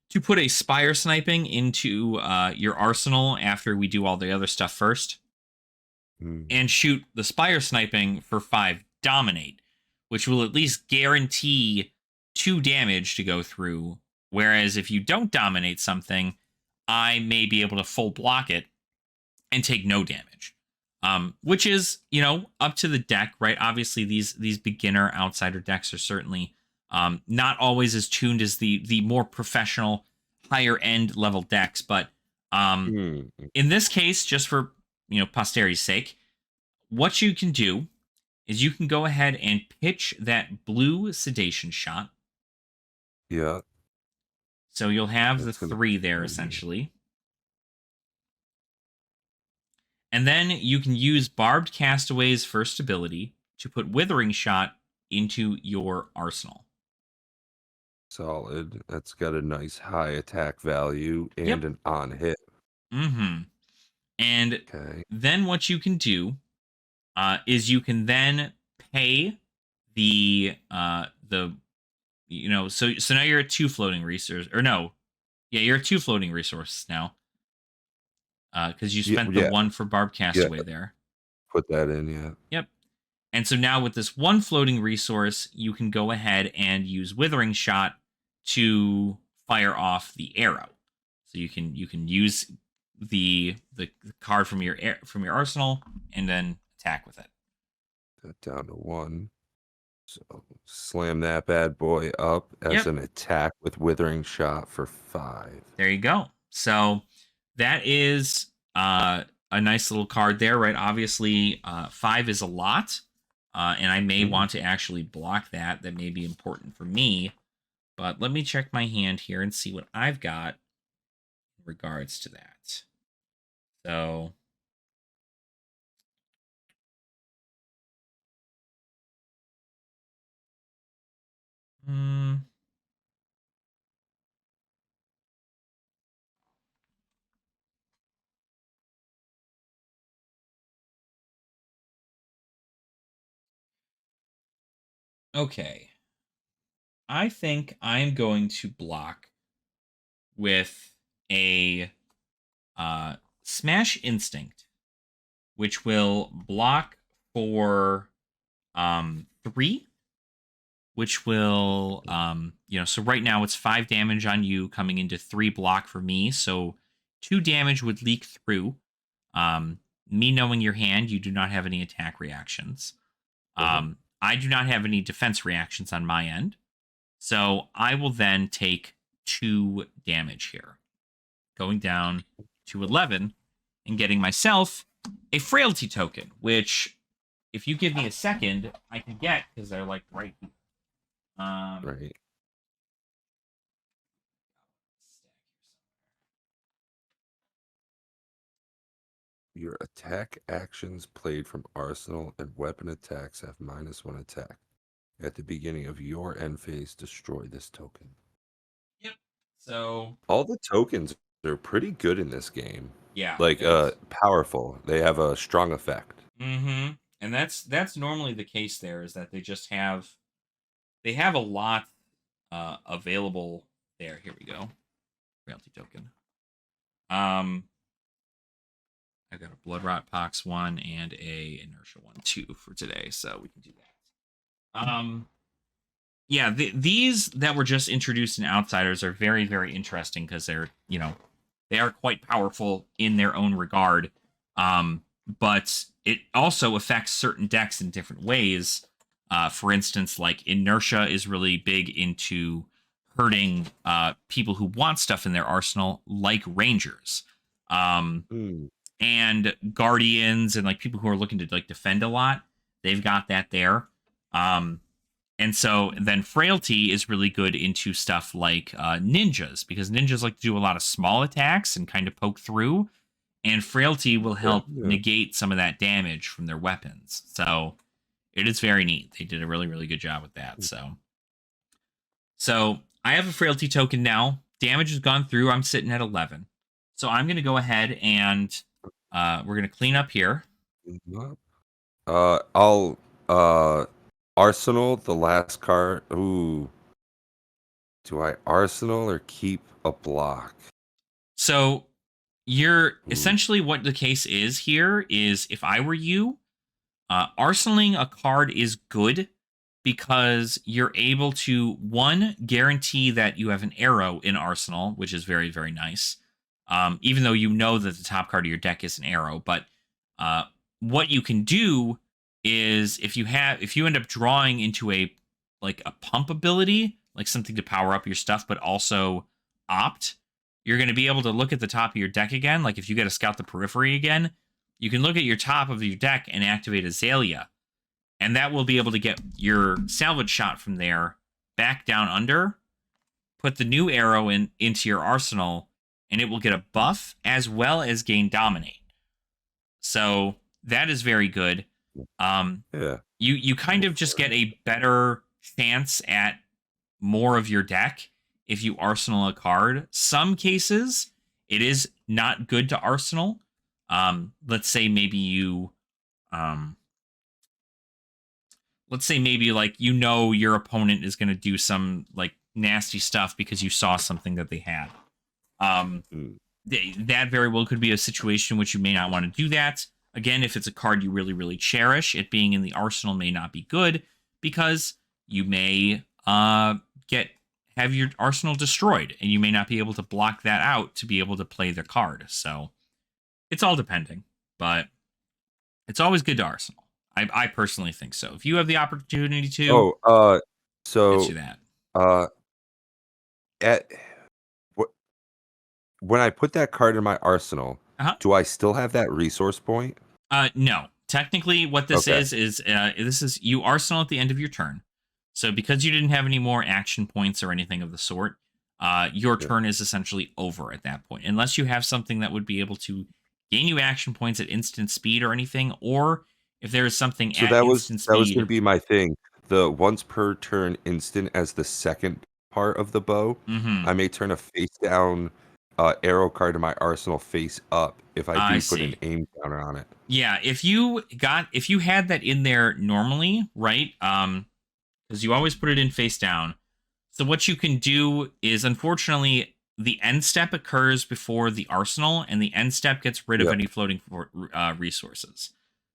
to put a spire sniping into your arsenal after we do all the other stuff first, Mm. and shoot the spire sniping for 5 dominate, which will at least guarantee 2 damage to go through. Whereas if you don't dominate something, I may be able to full block it and take no damage. Which is, up to the deck, right? Obviously, these beginner outsider decks are certainly not always as tuned as the more professional, higher end level decks. But Mm. in this case, just for posterity's sake, what you can do is you can go ahead and pitch that blue sedation shot. Yeah, So you'll have the that's gonna 3 there kill me. essentially. And then you can use Barbed Castaways first ability to put Withering Shot into your arsenal. Solid. That's got a nice high attack value and Yep. an on hit. Mm-hmm. And Okay. then what you can do is you can then pay the so now you're at 2 floating resources, or no, yeah, you're at 2 floating resources now because you Yeah, spent the yeah, 1 for Barb yeah. Castaway there. Put that in, yeah. Yep. And so now with this 1 floating resource, you can go ahead and use Withering Shot to fire off the arrow. So you can use the card from your arsenal and then attack with it. That down to 1. So slam that bad boy up as Yep. an attack with Withering Shot for 5. There you go. So that is a nice little card there, right? Obviously, 5 is a lot, and I may want to actually block that. That may be important for me. But let me check my hand here and see what I've got in regards to that. So, okay. I think I'm going to block with a Smash Instinct, which will block for 3, which will so right now it's 5 damage on you coming into 3 block for me, so 2 damage would leak through. Me knowing your hand, you do not have any attack reactions. I do not have any defense reactions on my end, so I will then take 2 damage here, going down to 11 and getting myself a frailty token, which if you give me a second, I can get because they're like right here. Right. Your attack actions played from arsenal and weapon attacks have -1 attack. At the beginning of your end phase, destroy this token. Yep. So All the tokens are pretty good in this game. yeah, Like, powerful. They have a strong effect. mm-hmm. And that's normally the case. There is that they have a lot available there. Here we go. Realty token. I've got a Blood Rot Pox 1 and a Inertia 1 2 for today, so we can do that. Yeah, these that were just introduced in Outsiders are very, very interesting because they're, they are quite powerful in their own regard. But it also affects certain decks in different ways. For instance, like Inertia is really big into hurting people who want stuff in their arsenal, like Rangers. And Guardians and like people who are looking to like defend a lot, they've got that there. And so then Frailty is really good into stuff like ninjas, because ninjas like to do a lot of small attacks and kind of poke through, and Frailty will help negate some of that damage from their weapons. So it is very neat. They did a really, really good job with that. So I have a Frailty token now. Damage has gone through. I'm sitting at 11. So I'm going to go ahead and we're going to clean up here. I'll Arsenal, the last card. Ooh. Do I Arsenal or keep a block? So you're essentially what the case is here is, if I were you, arsenaling a card is good because you're able to, one, guarantee that you have an arrow in arsenal, which is very, very nice. Even though you know that the top card of your deck is an arrow, but what you can do is if you end up drawing into a pump ability, like something to power up your stuff, but also opt, you're going to be able to look at the top of your deck again. Like if you get to scout the periphery again, you can look at your top of your deck and activate Azalea, and that will be able to get your salvage shot from there back down under, put the new arrow into your arsenal, and it will get a buff as well as gain dominate. So that is very good. Yeah. You kind of just get a better chance at more of your deck if you arsenal a card. Some cases it is not good to arsenal. Let's say maybe you um let's say maybe like your opponent is going to do some like nasty stuff because you saw something that they had. Um Mm. that very well could be a situation in which you may not want to do that. Again, if it's a card you really, really cherish, it being in the arsenal may not be good because you may get have your arsenal destroyed and you may not be able to block that out to be able to play the card. So it's all depending, but it's always good to arsenal. I personally think so. If you have the opportunity to, Oh, get you so that. uh, at wh- when I put that card in my arsenal, Uh-huh. do I still have that resource point? No. Technically, what this Okay. is this is you arsenal at the end of your turn. So because you didn't have any more action points or anything of the sort, your Yeah. turn is essentially over at that point, unless you have something that would be able to gain you action points at instant speed or anything, or if there is something So at instant that was speed. gonna be my thing. The once per turn instant as the second part of the bow. Mm-hmm. I may turn a face down arrow card in my arsenal face up if I I do put an see. aim counter on it. Yeah, if you had that in there normally, right? Because you always put it in face down. So what you can do is, unfortunately, the end step occurs before the arsenal, and the end step gets rid of Yep. any floating resources.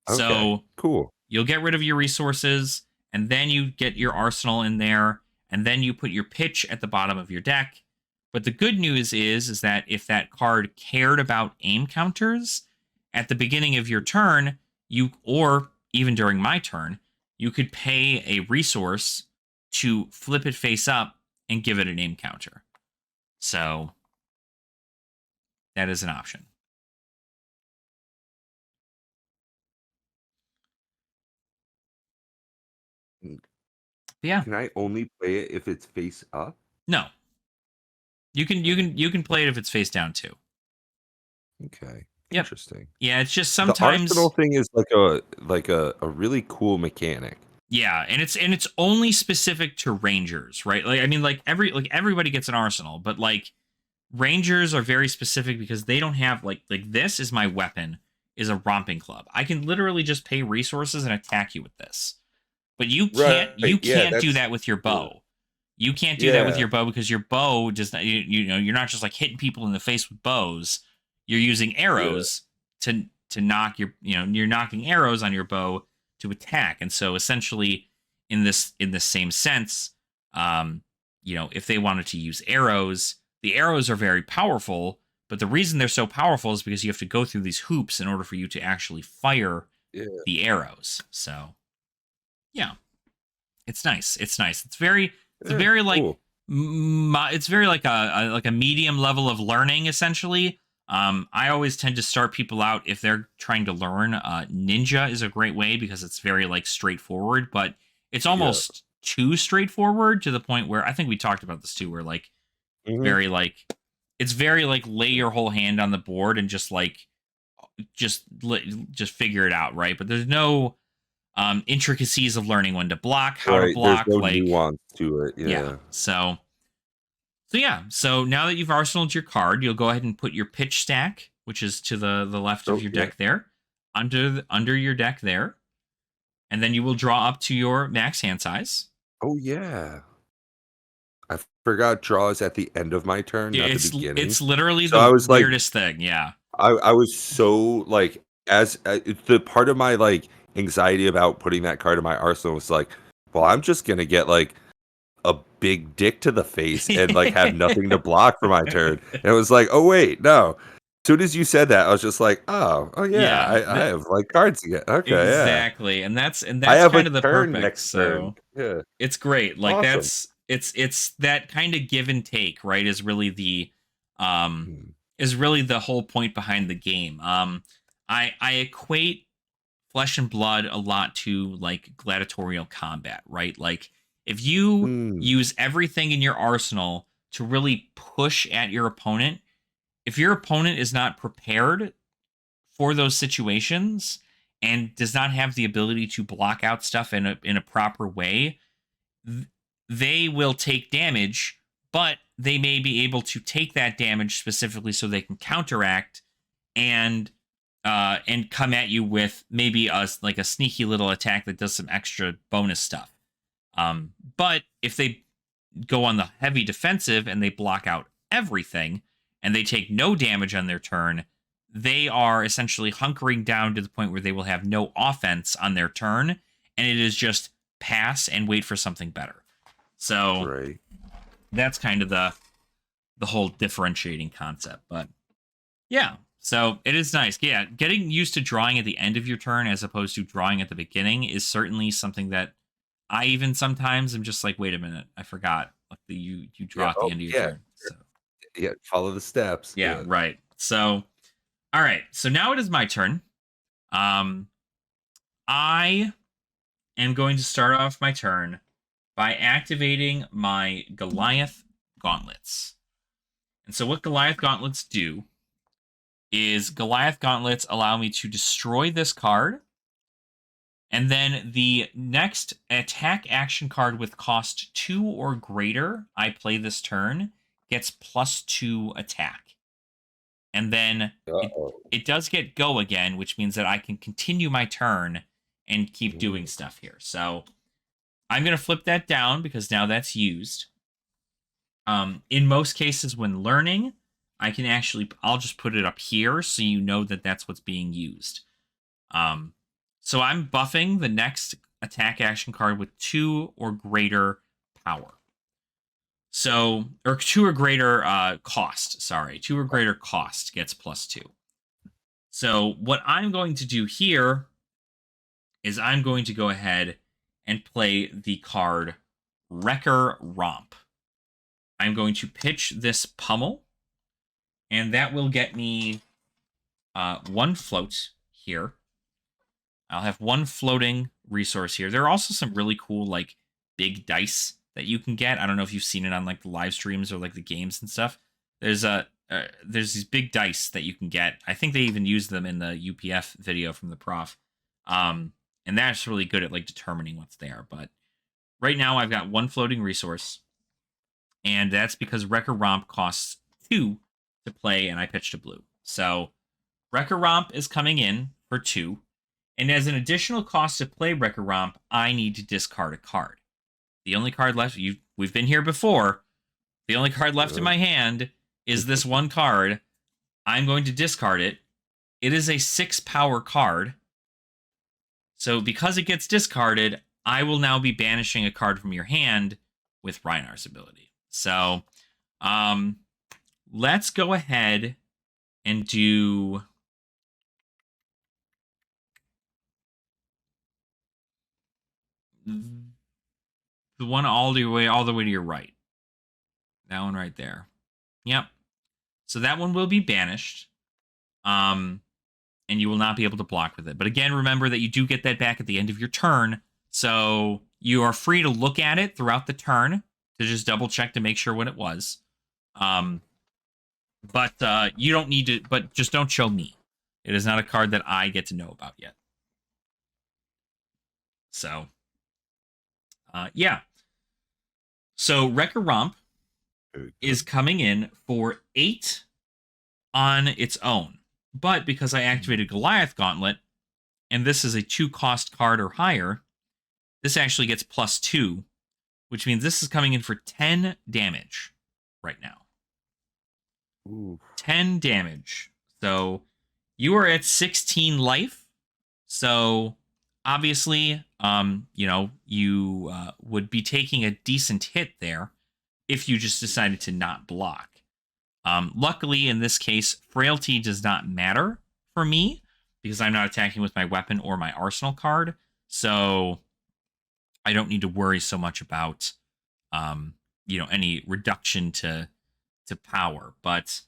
Okay. So Cool. you'll get rid of your resources, and then you get your arsenal in there, and then you put your pitch at the bottom of your deck. But the good news is that if that card cared about aim counters at the beginning of your turn, or even during my turn, you could pay a resource to flip it face up and give it an aim counter. So that is an option. Mm, But yeah, can I only play it if it's face up? no, Okay. you can play it if it's face down too. Okay. Yep. Interesting. Yeah, it's just The arsenal sometimes. thing is like a really cool mechanic. Yeah, and it's only specific to rangers, right? Like I mean, like everybody gets an arsenal, but like rangers are very specific because they don't have like this is my weapon is a romping club. I can literally just pay resources and attack you with this. But you Right. Yeah, can't do that's that with your bow. You can't do that with yeah. your bow because your bow does not you know you're not just like hitting people in the face with bows. You're using Yeah. arrows to knock you're knocking arrows on your bow to attack. And so essentially in this same sense, if they wanted to use arrows, the arrows are very powerful, but the reason they're so powerful is because you have to go through these hoops in order for you to actually fire Yeah. the arrows. So yeah, it's nice. It's nice. It's a Yeah, very like cool. it's very like a medium level of learning essentially. I always tend to start people out if they're trying to learn. Ninja is a great way because it's very like straightforward, but it's Yeah. almost too straightforward to the point where I think we talked about this too, where like Mhm. very like it's very like lay your whole hand on the board and just like just just figure it out, right? But there's no intricacies of learning when to block, how to Right, there's block, no like nuance to it, yeah. yeah. So yeah. So now that you've arsenaled your card, you'll go ahead and put your pitch stack, which is to the left of Oh, your yeah. deck there, under your deck there, and then you will draw up to your max hand size. Oh, yeah. I forgot draws at the end of my turn, Yeah, not the beginning. it's literally So I the was like weirdest thing. Yeah. I was so, like, as the part of my, like, anxiety about putting that card in my arsenal was like, "Well, I'm just gonna get, like, a big dick to the face and, like, have nothing to block for my turn." And it was like, "Oh, wait, no." Soon as you said that, I was just like, "Oh, yeah, Yeah. I have, like, cards to get. Okay, yeah. Exactly. And I that's have a kind of the turn perfect. next turn." So Yeah, it's great. Like awesome. it's that kind of give and take, right? Um Mm. is really the whole point behind the game. I equate Flesh and Blood a lot to like gladiatorial combat, right? Like if you Mm. use everything in your arsenal to really push at your opponent, if your opponent is not prepared for those situations and does not have the ability to block out stuff in a proper way, they will take damage, but they may be able to take that damage specifically so they can counteract and come at you with maybe a sneaky little attack that does some extra bonus stuff. But if they go on the heavy defensive and they block out everything and they take no damage on their turn, they are essentially hunkering down to the point where they will have no offense on their turn, and it is just pass and wait for something better. So that's kind of the whole differentiating concept. But yeah, so it is nice. Yeah, getting used to drawing at the end of your turn as opposed to drawing at the beginning is certainly something that I even sometimes am just like, wait a minute, I forgot. Like you draw at the end of your turn. So. Yeah, follow the steps. Yeah, right. So, all right. So now it is my turn. I am going to start off my turn by activating my Goliath Gauntlets. And so what Goliath Gauntlets do is Goliath Gauntlets allow me to destroy this card, and then the next attack action card with cost 2 or greater I play this turn gets +2 attack. And then it does get go again, which means that I can continue my turn and keep doing stuff here. So I'm going to flip that down because now that's used. In most cases when learning, I'll just put it up here so you know that that's what's being used. So I'm buffing the next attack action card with 2 or greater power. So, or 2 or greater cost, 2 or greater cost gets +2. So what I'm going to do here is I'm going to go ahead and play the card Wrecker Romp. I'm going to pitch this Pummel, and that will get me 1 float here. I'll have 1 floating resource here. There are also some really cool, like, big dice that you can get. I don't know if you've seen it on, like, the live streams or, like, the games and stuff. There's these big dice that you can get. I think they even use them in the UPF video from the prof. And that's really good at, like, determining what's there. But right now I've got 1 floating resource, and that's because Wrecker Romp costs 2 to play, and I pitched a blue. So Wrecker Romp is coming in for 2. And as an additional cost to play Wrecker Romp, I need to discard a card. The only card left, we've been here before. The only card left in my hand is this 1 card. I'm going to discard it. It is a 6 power card. So because it gets discarded, I will now be banishing a card from your hand with Reinar's ability. So let's go ahead and do... the one all the way to your right. That one right there. Yep. So that one will be banished. And you will not be able to block with it. But again, remember that you do get that back at the end of your turn. So you are free to look at it throughout the turn to just double check to make sure what it was. But you don't need to, but just don't show me. It is not a card that I get to know about yet. So, yeah. So Wrecker Romp is coming in for 8 on its own. But because I activated Goliath Gauntlet, and this is a 2-cost card or higher, this actually gets +2, which means this is coming in for 10 damage right now. Ooh. 10 damage. So you are at 16 life. So obviously, you would be taking a decent hit there if you just decided to not block. Luckily, in this case, frailty does not matter for me because I'm not attacking with my weapon or my arsenal card. So I don't need to worry so much about, any reduction to power. But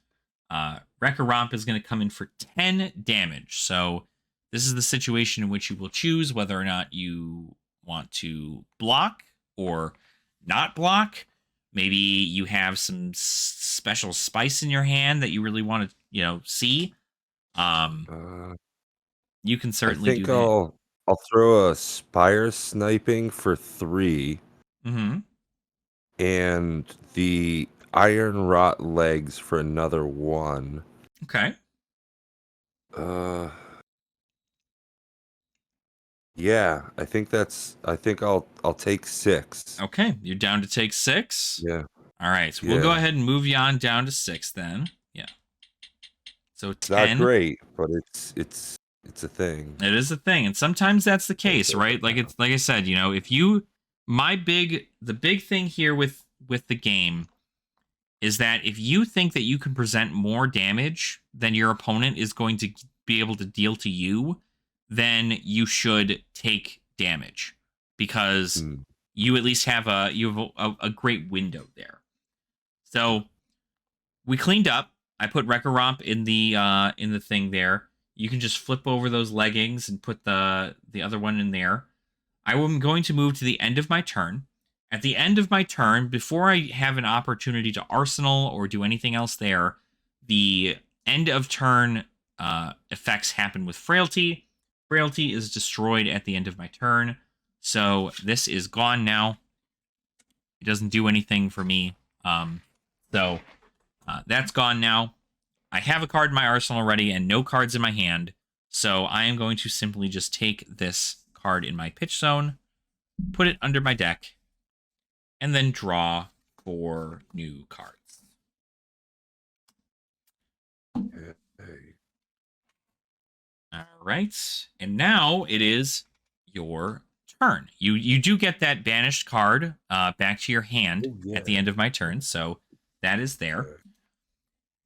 Wrecker Romp is going to come in for 10 damage. So this is the situation in which you will choose whether or not you want to block or not block. Maybe you have some special spice in your hand that you really want to, see. You can I certainly do think that. I'll throw a Spire Sniping for 3. Mm-hmm. And the Iron Rot Legs for another 1. Okay. Yeah, I think I'll take 6. Okay, you're down to take 6. Yeah. All right, so we'll go Yeah. ahead and move you on down to 6 then. Yeah. So It's not 10. great, but it's a thing. It is a thing, and sometimes that's the I'll case, take right? it Like now. it's like I said, if the big thing here with the game is that if you think that you can present more damage than your opponent is going to be able to deal to you, then you should take damage because Hmm. you at least have a great window there. So we cleaned up. I put Wrecker Romp in the thing there. You can just flip over those leggings and put the other one in there. I am going to move to the end of my turn. At the end of my turn, before I have an opportunity to arsenal or do anything else there, the end of turn effects happen with Frailty. Frailty is destroyed at the end of my turn. So this is gone now. It doesn't do anything for me. So that's gone now. I have a card in my arsenal already and no cards in my hand. So I am going to simply just take this card in my pitch zone, put it under my deck, and then draw 4 new cards. Okay. All right. And now it is your turn. You do get that banished card back to your hand Oh, yeah. at the end of my turn. So that is there. Okay.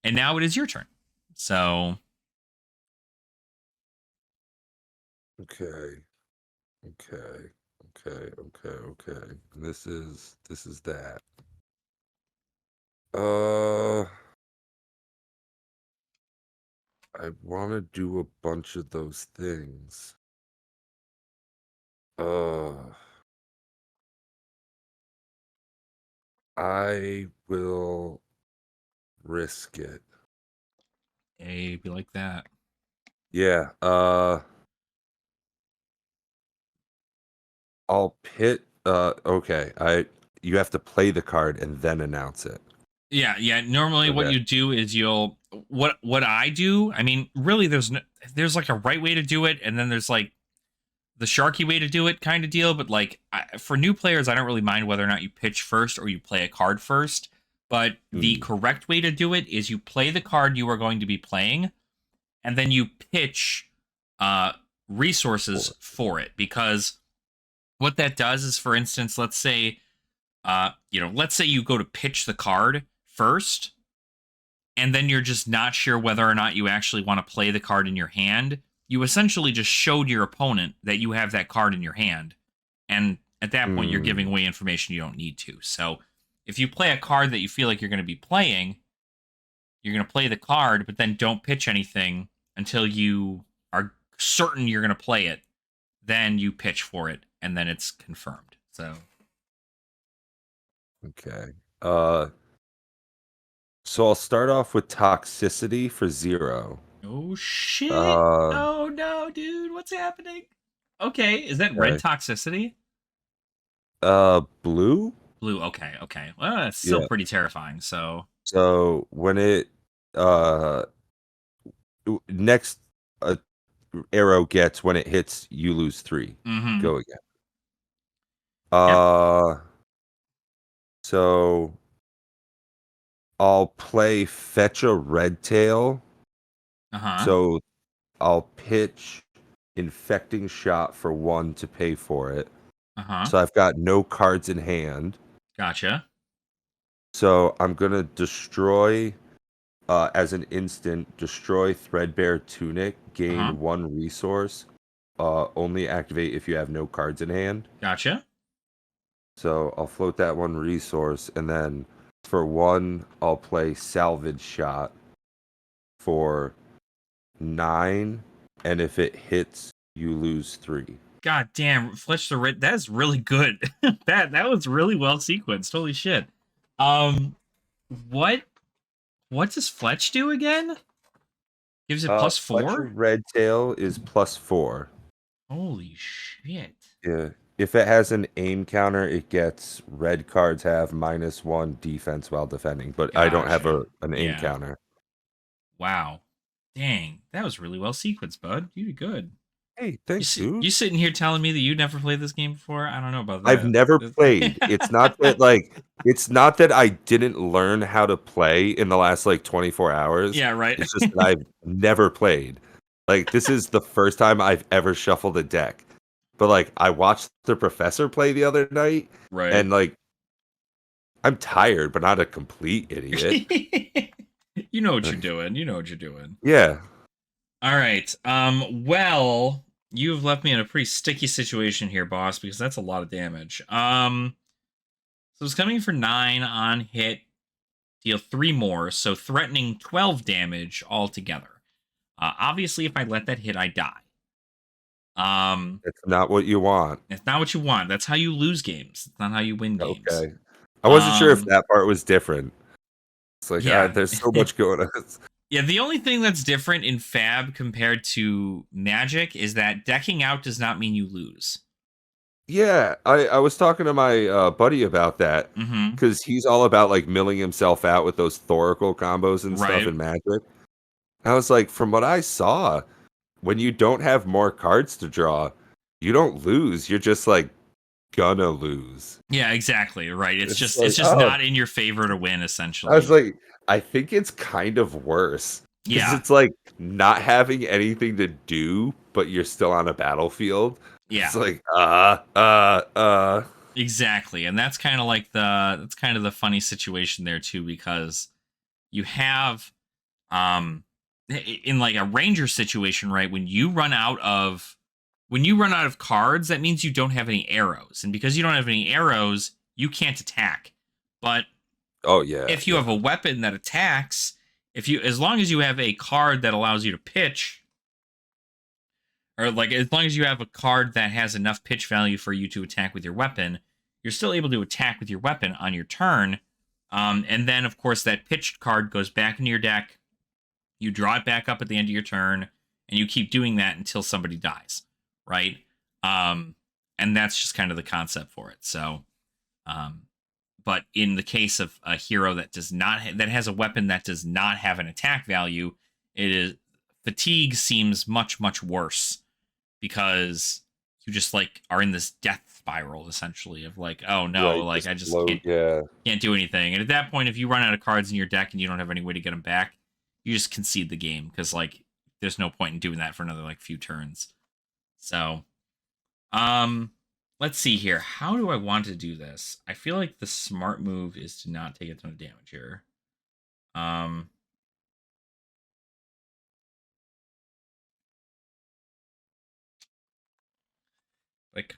And now it is your turn. So Okay. Okay. Okay. Okay. Okay. This is that. I want to do a bunch of those things. I will risk it. hey, be like that. Yeah. I'll pit. Okay. You have to play the card and then announce it. Yeah. Normally, what Okay. you do is what I do. I mean, really, there's like a right way to do it, and then there's like the Sharky way to do it, kind of deal. But like for new players, I don't really mind whether or not you pitch first or you play a card first. But the Hmm. correct way to do it is you play the card you are going to be playing, and then you pitch resources for it. Because what that does is, for instance, let's say you go to pitch the card first, and then you're just not sure whether or not you actually want to play the card in your hand. You essentially just showed your opponent that you have that card in your hand, and at that point, you're giving Hmm. away information you don't need to. So, if you play a card that you feel like you're going to be playing, you're going to play the card, but then don't pitch anything until you are certain you're going to play it. Then you pitch for it, and then it's confirmed. So, Okay. So I'll start off with toxicity for 0. oh shit! Uh, Oh no, dude, what's happening? Okay, is that red okay. toxicity? Blue? Blue. Okay, okay. Well, that's still Yeah. pretty terrifying. So, So when it uh next arrow gets when it hits, you lose 3. mm-hmm. Go again. Yep. Uh, so I'll play fetch a red tail. Uh huh. So I'll pitch infecting shot for 1 to pay for it. Uh huh. So I've got no cards in hand. Gotcha. So I'm gonna destroy as an instant, destroy Threadbare Tunic, Uh huh. gain 1 resource. Only activate if you have no cards in hand. Gotcha. So I'll float that 1 resource, and then for 1, I'll play Salvage Shot for 9, and if it hits, you lose 3. God damn, Fletch the Red. That's really good. That was really well sequenced. Holy shit. Um, what does Fletch do again? Gives it plus Fletcher 4? Red Tail is +4. Holy shit. Yeah. If it has an aim counter, it gets red cards have -1 defense while defending, but I don't have Gotcha. an aim Yeah. counter. Wow. Dang. That was really well sequenced, bud. You did good. Hey, thanks, You dude. sitting here telling me that you never played this game before? I don't know about I've that. never played. It's not that I didn't learn how to play in the last like 24 hours. Yeah, right. It's just that I've never played. Like this is the first time I've ever shuffled a deck. But like I watched the professor play the other night Right. and like I'm tired, but not a complete idiot. You know what you're doing. You know what you're doing. Yeah. All right. Well, you've left me in a pretty sticky situation here, boss, because that's a lot of damage. So it's coming for 9 on hit, deal 3 more, so threatening 12 damage altogether. Obviously, if I let that hit, I die. It's not what you want. It's not what you want. That's how you lose games. It's not how you win games. Okay. I wasn't sure if that part was different. It's like, yeah. there's so much going on. Yeah, the only thing that's different in Fab compared to Magic is that decking out does not mean you lose. Yeah, I was talking to my buddy about that because he's all about like milling himself out with those Thoracle combos and stuff in Magic. I was like, from what I saw, when you don't have more cards to draw, you don't lose. You're just like gonna lose. Yeah, exactly. Right. It's just like, not in your favor to win, essentially. I was like, I think it's kind of worse. Because it's like not having anything to do, but you're still on a battlefield. Yeah. It's like, Exactly. And that's kind of like the funny situation there too, because you have in like a ranger situation, right, when you run out of cards, that means you don't have any arrows. And because you don't have any arrows, you can't attack. But if you have a weapon that attacks, as long as you have a card that allows you to pitch, or like as long as you have a card that has enough pitch value for you to attack with your weapon, you're still able to attack with your weapon on your turn. And then, of course, that pitched card goes back into your deck. You draw it back up at the end of your turn, and you keep doing that until somebody dies, right? And that's just kind of the concept for it. So, but in the case of a hero that does not that has a weapon that does not have an attack value, fatigue seems much worse because you just like are in this death spiral essentially of like, oh no, like I just can't do anything. And at that point, if you run out of cards in your deck and you don't have any way to get them back, you just concede the game because like there's no point in doing that for another like few turns. So, let's see here. How do I want to do this? I feel like the smart move is to not take a ton of damage here. I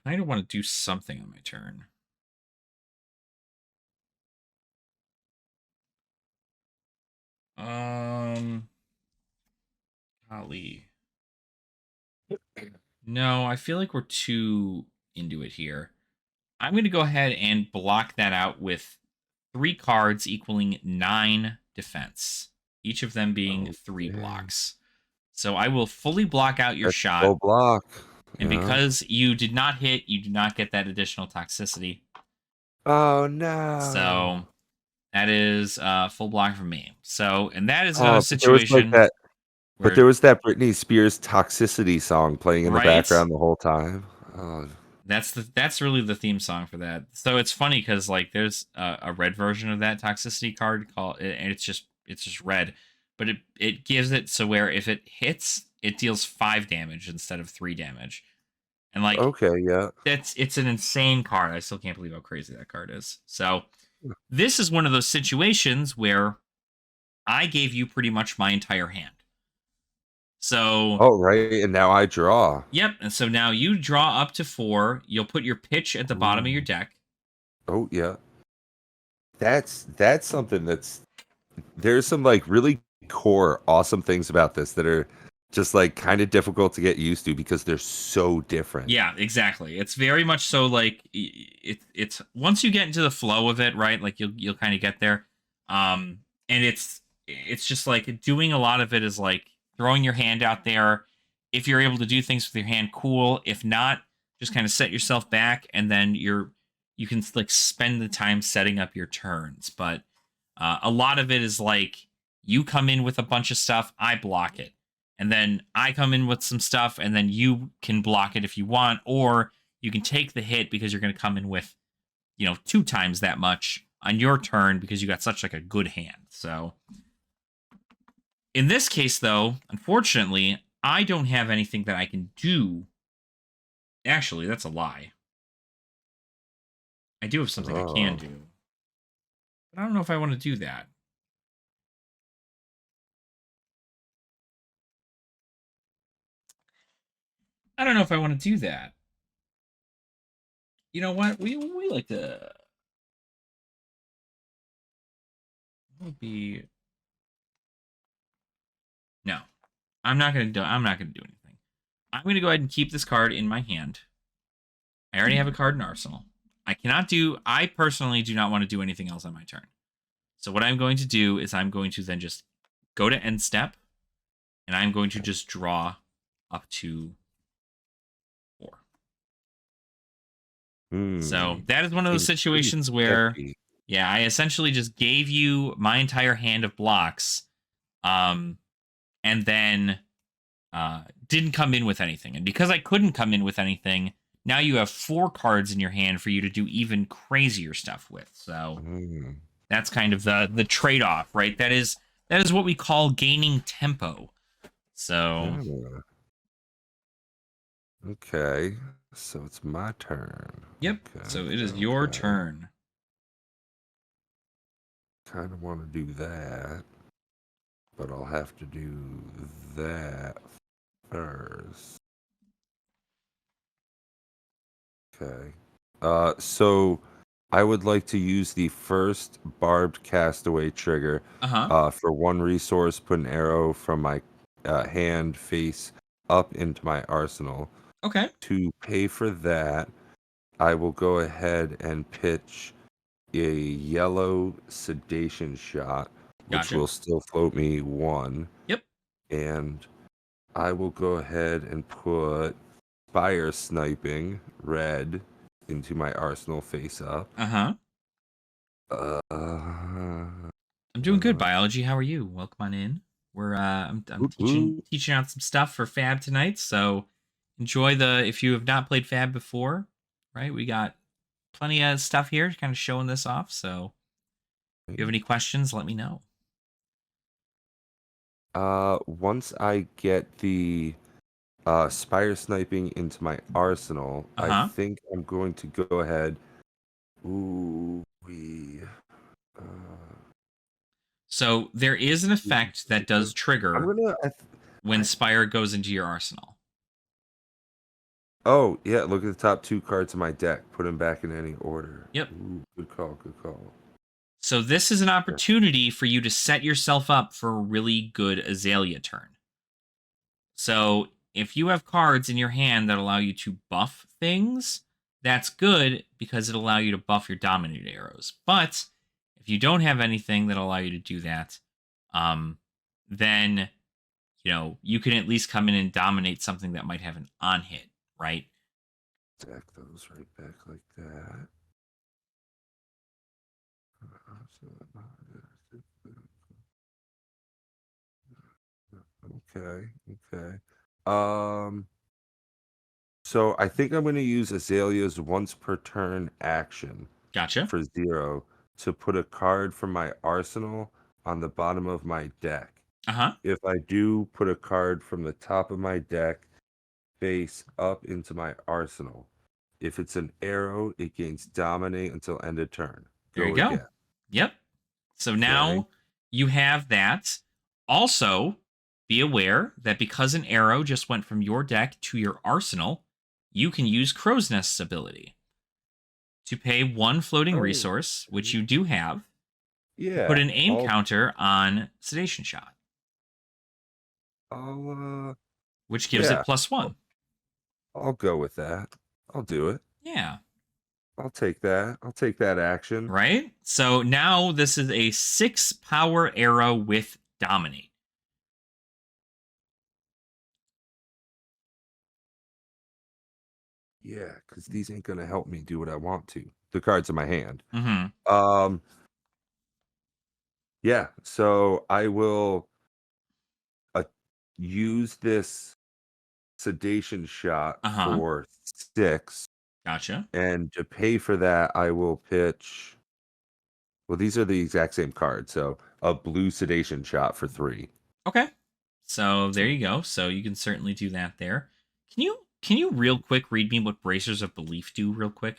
kind of want to do something on my turn. Golly. No, I feel like we're too into it here. I'm going to go ahead and block that out with 3 cards equaling 9 defense, each of them being 3 blocks. So I will fully block out your shot. Full block. And because you did not hit, you do not get that additional toxicity. Oh no! So that is full block from me. So, and that is another situation. But there was that Britney Spears toxicity song playing in the background the whole time. Oh. That's really the theme song for that. So it's funny because like there's a red version of that toxicity card called, and it's just red, but it gives it so where if it hits, it deals 5 damage instead of 3 damage. And like, it's an insane card. I still can't believe how crazy that card is. So this is one of those situations where I gave you pretty much my entire hand. So and now I draw. Yep, and so now you draw up to 4. You'll put your pitch at the bottom of your deck. Oh yeah. That's something there's some like really core awesome things about this that are just like kind of difficult to get used to because they're so different. Yeah, exactly. It's very much so like it's once you get into the flow of it, right? Like you'll kind of get there. And it's just like doing a lot of it is like throwing your hand out there. If you're able to do things with your hand, cool. If not, just kind of set yourself back, and then you can like spend the time setting up your turns. But a lot of it is like you come in with a bunch of stuff, I block it, and then I come in with some stuff, and then you can block it if you want, or you can take the hit because you're going to come in with 2 times that much on your turn because you got such like a good hand. So in this case, though, unfortunately, I don't have anything that I can do. Actually, that's a lie. I do have something I can do. But I don't know if I want to do that. I don't know if I want to do that. You know what? We like to... Maybe... No. I'm not going to do anything. I'm going to go ahead and keep this card in my hand. I already have a card in Arsenal. I personally do not want to do anything else on my turn. So what I'm going to do is I'm going to then just go to end step, and I'm going to just draw up to 4. So that is one of those situations where, yeah, I essentially just gave you my entire hand of blocks, and then didn't come in with anything. And because I couldn't come in with anything, now you have 4 cards in your hand for you to do even crazier stuff with. So that's kind of the trade-off, right? That is what we call gaining tempo. So okay, so it's my turn. Yep. Okay. So it is your turn. Kind of want to do that, but I'll have to do that first. Okay. So I would like to use the first barbed castaway trigger. For 1 resource, put an arrow from my hand face up into my arsenal. Okay. To pay for that, I will go ahead and pitch a yellow sedation shot, which will still float me 1. Yep. And I will go ahead and put fire sniping red into my arsenal face up. I'm doing good, biology. How are you? Welcome on in. I'm teaching out some stuff for Fab tonight, so enjoy if you have not played Fab before, right? We got plenty of stuff here kind of showing this off, so if you have any questions, let me know. Once I get the spire sniping into my arsenal, I think I'm going to go ahead. So there is an effect that does trigger when Spire goes into your arsenal. Oh, yeah, look at the top 2 cards of my deck. Put them back in any order. Yep. Ooh, good call. So this is an opportunity for you to set yourself up for a really good Azalea turn. So if you have cards in your hand that allow you to buff things, that's good because it'll allow you to buff your dominate arrows. But if you don't have anything that'll allow you to do that, then you can at least come in and dominate something that might have an on hit, right? Stack those right back like that. Okay. So I think I'm going to use Azalea's once per turn action. Gotcha. For 0 to put a card from my arsenal on the bottom of my deck. If I do, put a card from the top of my deck face up into my arsenal. If it's an arrow, it gains dominate until end of turn. There you go. Again. Yep. So now you have that. Also, be aware that because an arrow just went from your deck to your arsenal, you can use Crow's Nest's ability to pay 1 floating resource, which you do have. Yeah. Put an aim counter on sedation shot. Which gives it +1. I'll go with that. I'll do it. Yeah. I'll take that. I'll take that action. Right? So now this is a 6 power arrow with dominate. Yeah, because these ain't gonna help me do what I want to. The cards in my hand. Mm-hmm. Um, yeah, so I will uh, use this sedation shot Uh-huh. for 6, Gotcha. and to pay for that, I will pitch. Well, these are the exact same cards, so a blue sedation shot for 3. Okay. So there So, you go. So you can certainly do that there. Can you real quick read me what bracers of belief do real quick?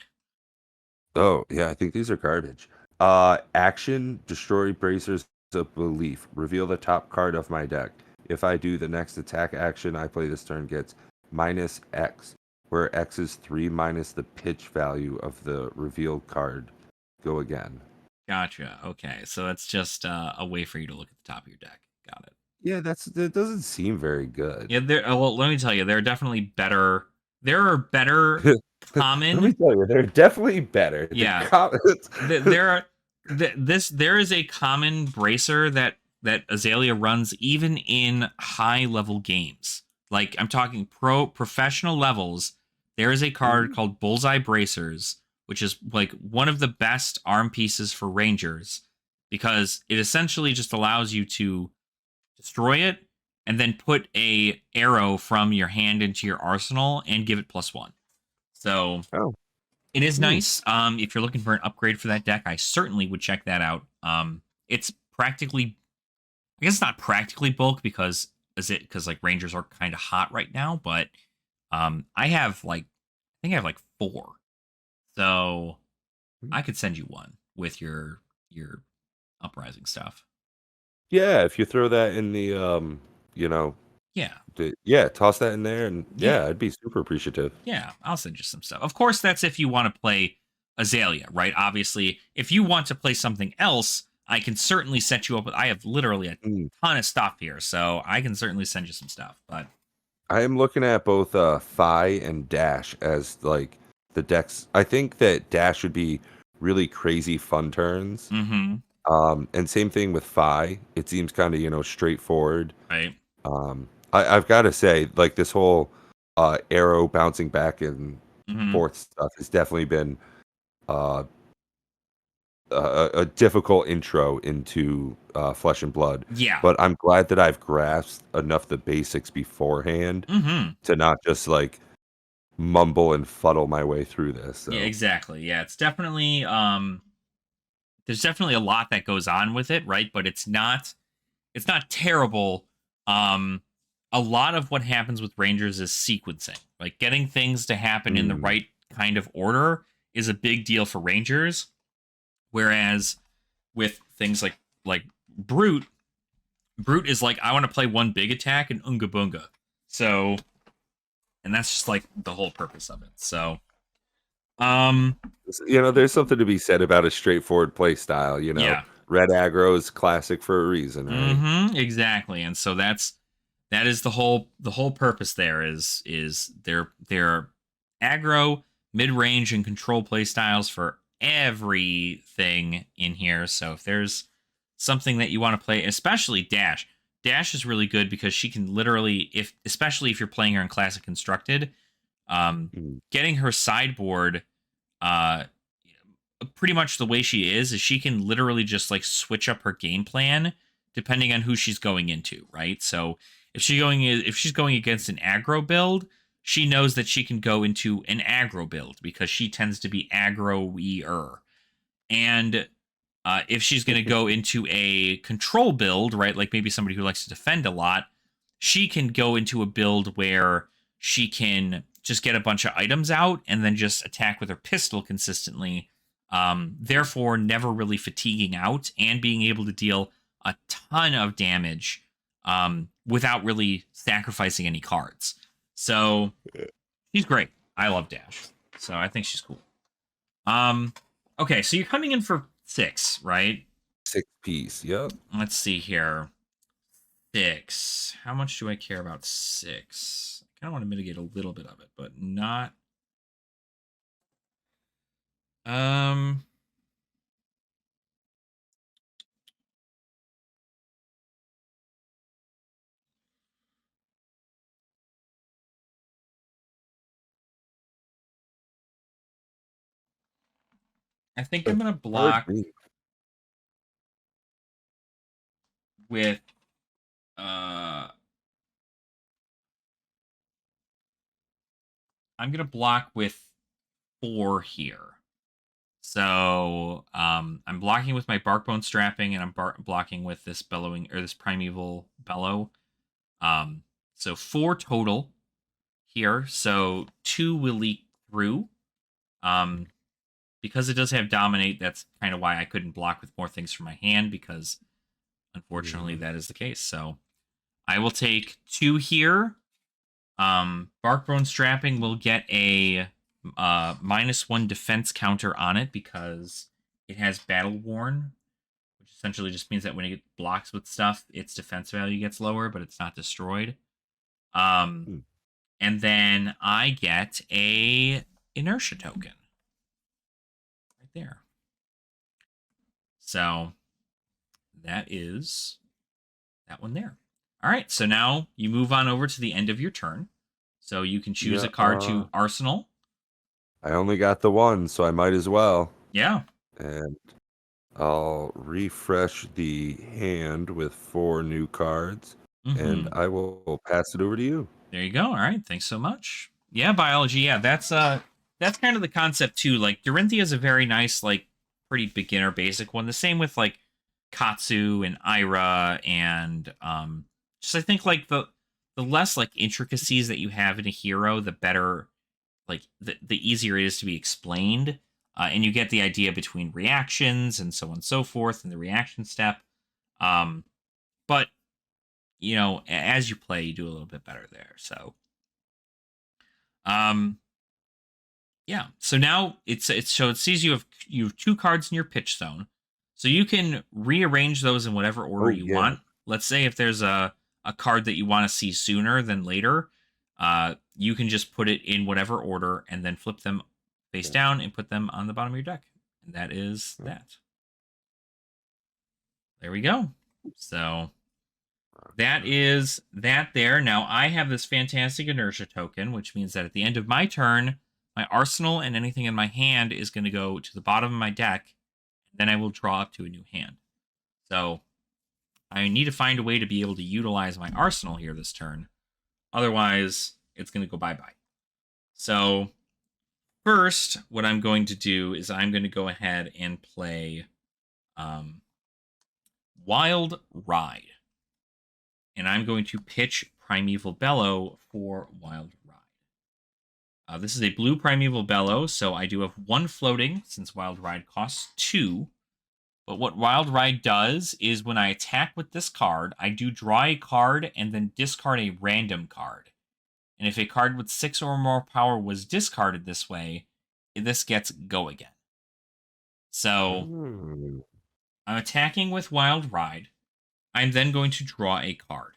oh yeah, I think these are garbage. Action: destroy bracers of belief. Reveal the top card of my deck. If I do, the next attack action I play this turn gets minus X, where X is 3 minus the pitch value of the revealed card. Go again. Gotcha. Okay. So that's just a way for you to look at the top of your deck. Got it. Yeah, that doesn't seem very good. Yeah, there well, let me tell you, there are definitely better there are better Let me common tell you, they're definitely better. The yeah, comments. there are there is a common bracer that Azalea runs even in high level games. Like I'm talking professional levels. There is a card called Bullseye Bracers, which is like one of the best arm pieces for Rangers because it essentially just allows you to destroy it and then put a arrow from your hand into your arsenal and give it +1. So Oh, it is hmm. nice. If you're looking for an upgrade for that deck, I certainly would check that out. It's practically, I guess it's not practically bulk because like Rangers are kind of hot right now, but I have like I think I have like 4, so I could send you one with your uprising stuff. Yeah, if you throw that in the you know, Yeah, yeah, toss that in there, and yeah. yeah, I'd be super appreciative. Yeah, I'll send you some stuff. Of course, that's if you want to play Azalea, right? Obviously, if you want to play something else, I can certainly set you up with. I have literally a Mm. ton of stuff here, so I can certainly send you some stuff. But I am looking at both Fi and Dash as like the decks. I think that Dash would be really crazy fun turns. mm-hmm, And same thing with Fi. It seems kind of, straightforward. right, I've got to say, like this whole arrow bouncing back and mm-hmm, forth stuff has definitely been uh, a difficult intro into Flesh and Blood. yeah, But I'm glad that I've grasped enough the basics beforehand mm-hmm, to not just like mumble and fuddle my way through this. yeah, So, exactly. Yeah, it's definitely there's definitely a lot that goes on with it, right? But it's not terrible. Um, a lot of what happens with Rangers is sequencing. Like getting things to happen in the mm, right kind of order is a big deal for Rangers. Whereas with things like Brute, Brute is like I want to play one big attack and Unga Bunga. So, and that's just like the whole purpose of it. So, um, there's something to be said about a straightforward play style. yeah, Red aggro is classic for a reason, right? exactly. And so that is the whole purpose there is they're aggro, mid range, and control play styles for everything in here. So if there's something that you want to play, especially Dash, Dash is really good because she can literally, if especially if you're playing her in Classic Constructed, Mm. getting her sideboard, uh, pretty much the way she is she can literally just like switch up her game plan depending on who she's going into, right? So if she's going against an aggro build, she knows that she can go into an aggro build because she tends to be aggro-er. And if she's going to go into a control build, right, like maybe somebody who likes to defend a lot, she can go into a build where she can just get a bunch of items out and then just attack with her pistol consistently. Therefore, never really fatiguing out and being able to deal a ton of damage without really sacrificing any cards. So she's great. I love Dash. So I think she's cool. Um, okay, so you're coming in for 6, right? 6 piece. Yep. Let's see here. 6. How much do I care about 6? I kind of want to mitigate a little bit of it, but not. Um, I think I'm gonna block with I'm gonna block with 4 here. So I'm blocking with my Barkbone Strapping, and I'm blocking with this bellowing or this Primeval Bellow. So 4 total here. So 2 will leak through. Because it does have Dominate, that's kind of why I couldn't block with more things from my hand, because unfortunately that is the case. So I will take 2 here. Barkbone Strapping will get a -1 defense counter on it because it has Battle Worn, which essentially just means that when it blocks with stuff, its defense value gets lower, but it's not destroyed. And then I get a Inertia token right there. So that is that one there. All right, so now you move on over to the end of your turn. So you can choose a card to Arsenal. I only got the 1, so I might as well. Yeah. And I'll refresh the hand with 4 new cards, and I will pass it over to you. There you go. All right, thanks so much. Yeah, biology. Yeah, that's kind of the concept too. Like Dorinthia is a very nice, like pretty beginner basic one. The same with like Katsu and Ira and just I think like the less like intricacies that you have in a hero, the better, like the easier it is to be explained. And you get the idea between reactions and so on and so forth and the reaction step. But you know, as you play, you do a little bit better there. So yeah. So now it sees you have 2 cards in your pitch zone. So you can rearrange those in whatever order you want. Let's say if there's a card that you want to see sooner than later, you can just put it in whatever order and then flip them face down and put them on the bottom of your deck. And that is that. There we go. So that is that there. Now I have this fantastic Inertia token, which means that at the end of my turn, my arsenal and anything in my hand is going to go to the bottom of my deck. Then I will draw up to a new hand. So I need to find a way to be able to utilize my arsenal here this turn. Otherwise, it's going to go bye-bye. So first, what I'm going to do is I'm going to go ahead and play Wild Ride. And I'm going to pitch Primeval Bellow for Wild Ride. This is a blue Primeval Bellow, so I do have 1 floating, since Wild Ride costs 2. But what Wild Ride does is when I attack with this card, I do draw a card and then discard a random card. And if a card with 6 or more power was discarded this way, this gets go again. So I'm attacking with Wild Ride. I'm then going to draw a card.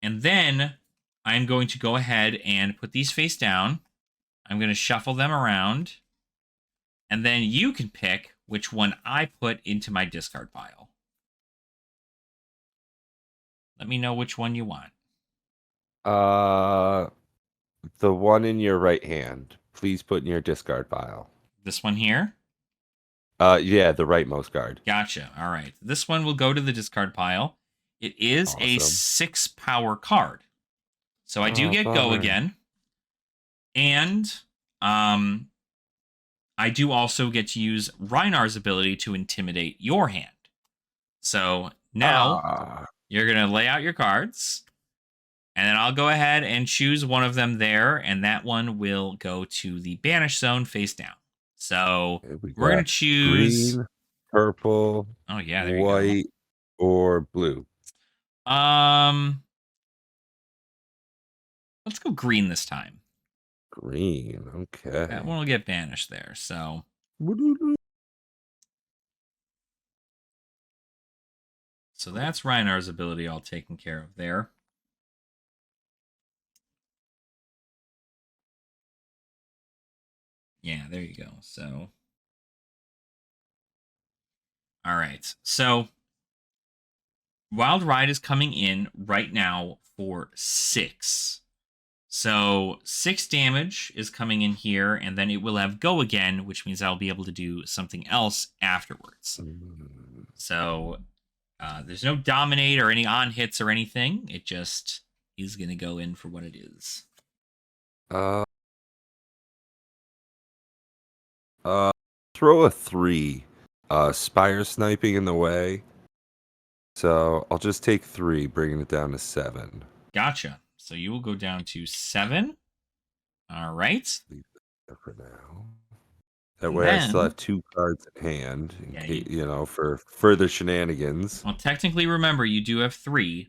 And then I'm going to go ahead and put these face down. I'm going to shuffle them around. And then you can pick which one I put into my discard pile. Let me know which one you want. The one in your right hand. Please put in your discard pile. This one here? Yeah, the rightmost card. Gotcha. All right. This one will go to the discard pile. It is a 6 power card. So I do get go again. And I do also get to use Reinar's ability to intimidate your hand. So now you're going to lay out your cards. And then I'll go ahead and choose one of them there. And that one will go to the banish zone face down. So we're going to choose green, purple, white, or blue. Let's go green this time. Green, okay. That one will get banished there. So that's Reinar's ability all taken care of there. Yeah, there you go. So all right. So Wild Ride is coming in right now for 6. So 6 damage is coming in here, and then it will have go again, which means I'll be able to do something else afterwards. So there's no dominate or any on hits or anything. It just is going to go in for what it is. Throw a 3. Spire sniping in the way. So I'll just take 3, bringing it down to 7. Gotcha. So you will go down to 7. All right. Leave that for now. That way I still have 2 cards in hand, in case, for further shenanigans. Well, technically, remember, you do have 3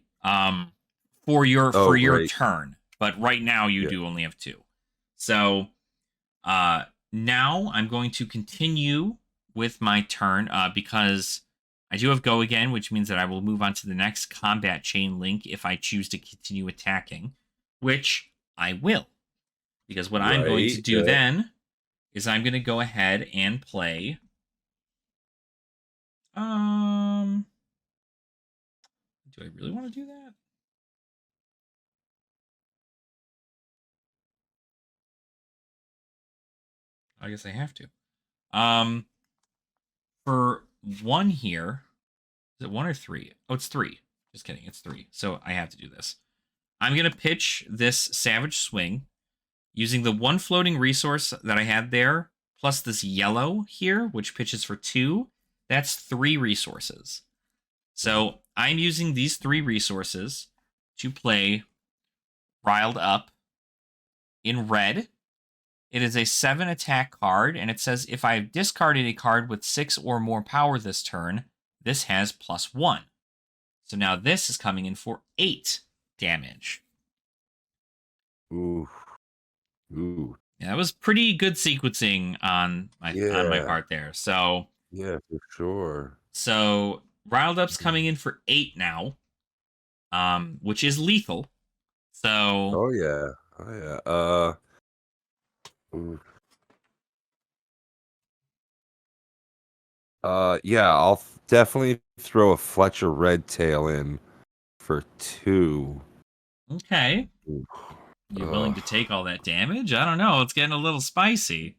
for your turn. But right now, you do only have 2. So now I'm going to continue with my turn because I do have go again, which means that I will move on to the next combat chain link if I choose to continue attacking, which I will. Because what I'm going to do then is I'm going to go ahead and play... do I really want to do that? I guess I have to. For 1 here, is it 1 or 3? Oh, it's 3. Just kidding, it's 3. So I have to do this. I'm going to pitch this Savage Swing using the 1 floating resource that I had there, plus this yellow here, which pitches for 2. That's 3 resources. So I'm using these 3 resources to play Riled Up in red. It is a 7 attack card, and it says if I've discarded a card with 6 or more power this turn, this has +1. So now this is coming in for 8 damage. Ooh. Yeah, that was pretty good sequencing on my part there. So yeah, for sure. So Riled Up's coming in for 8 now, which is lethal. So oh yeah. Yeah, I'll definitely throw a Fletcher Red Tail in for 2. Okay. You willing to take all that damage? I don't know. It's getting a little spicy.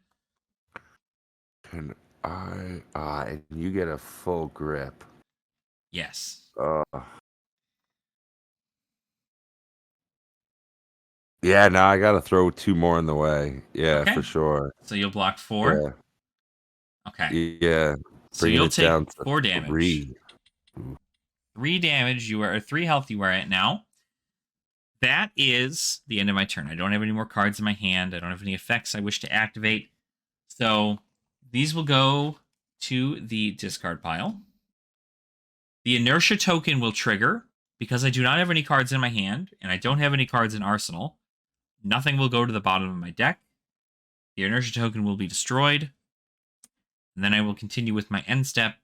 And and you get a full grip. Yes. Yeah, now I gotta throw 2 more in the way. Yeah, okay. for sure. So you'll block 4? Yeah. Okay. Yeah. So you'll take down to 4 damage. 3. 3 damage. You are 3 health you are at now. That is the end of my turn. I don't have any more cards in my hand. I don't have any effects I wish to activate. So these will go to the discard pile. The inertia token will trigger because I do not have any cards in my hand and I don't have any cards in arsenal. Nothing will go to the bottom of my deck. The inertia token will be destroyed. And then I will continue with my end step,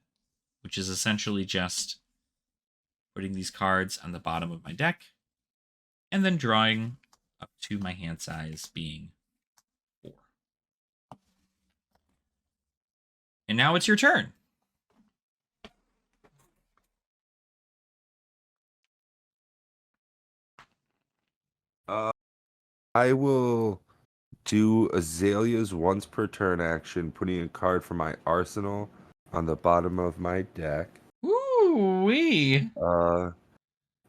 which is essentially just putting these cards on the bottom of my deck and then drawing up to my hand size being 4. And now it's your turn. I will do Azalea's once per turn action, putting a card from my arsenal on the bottom of my deck. Ooh-wee.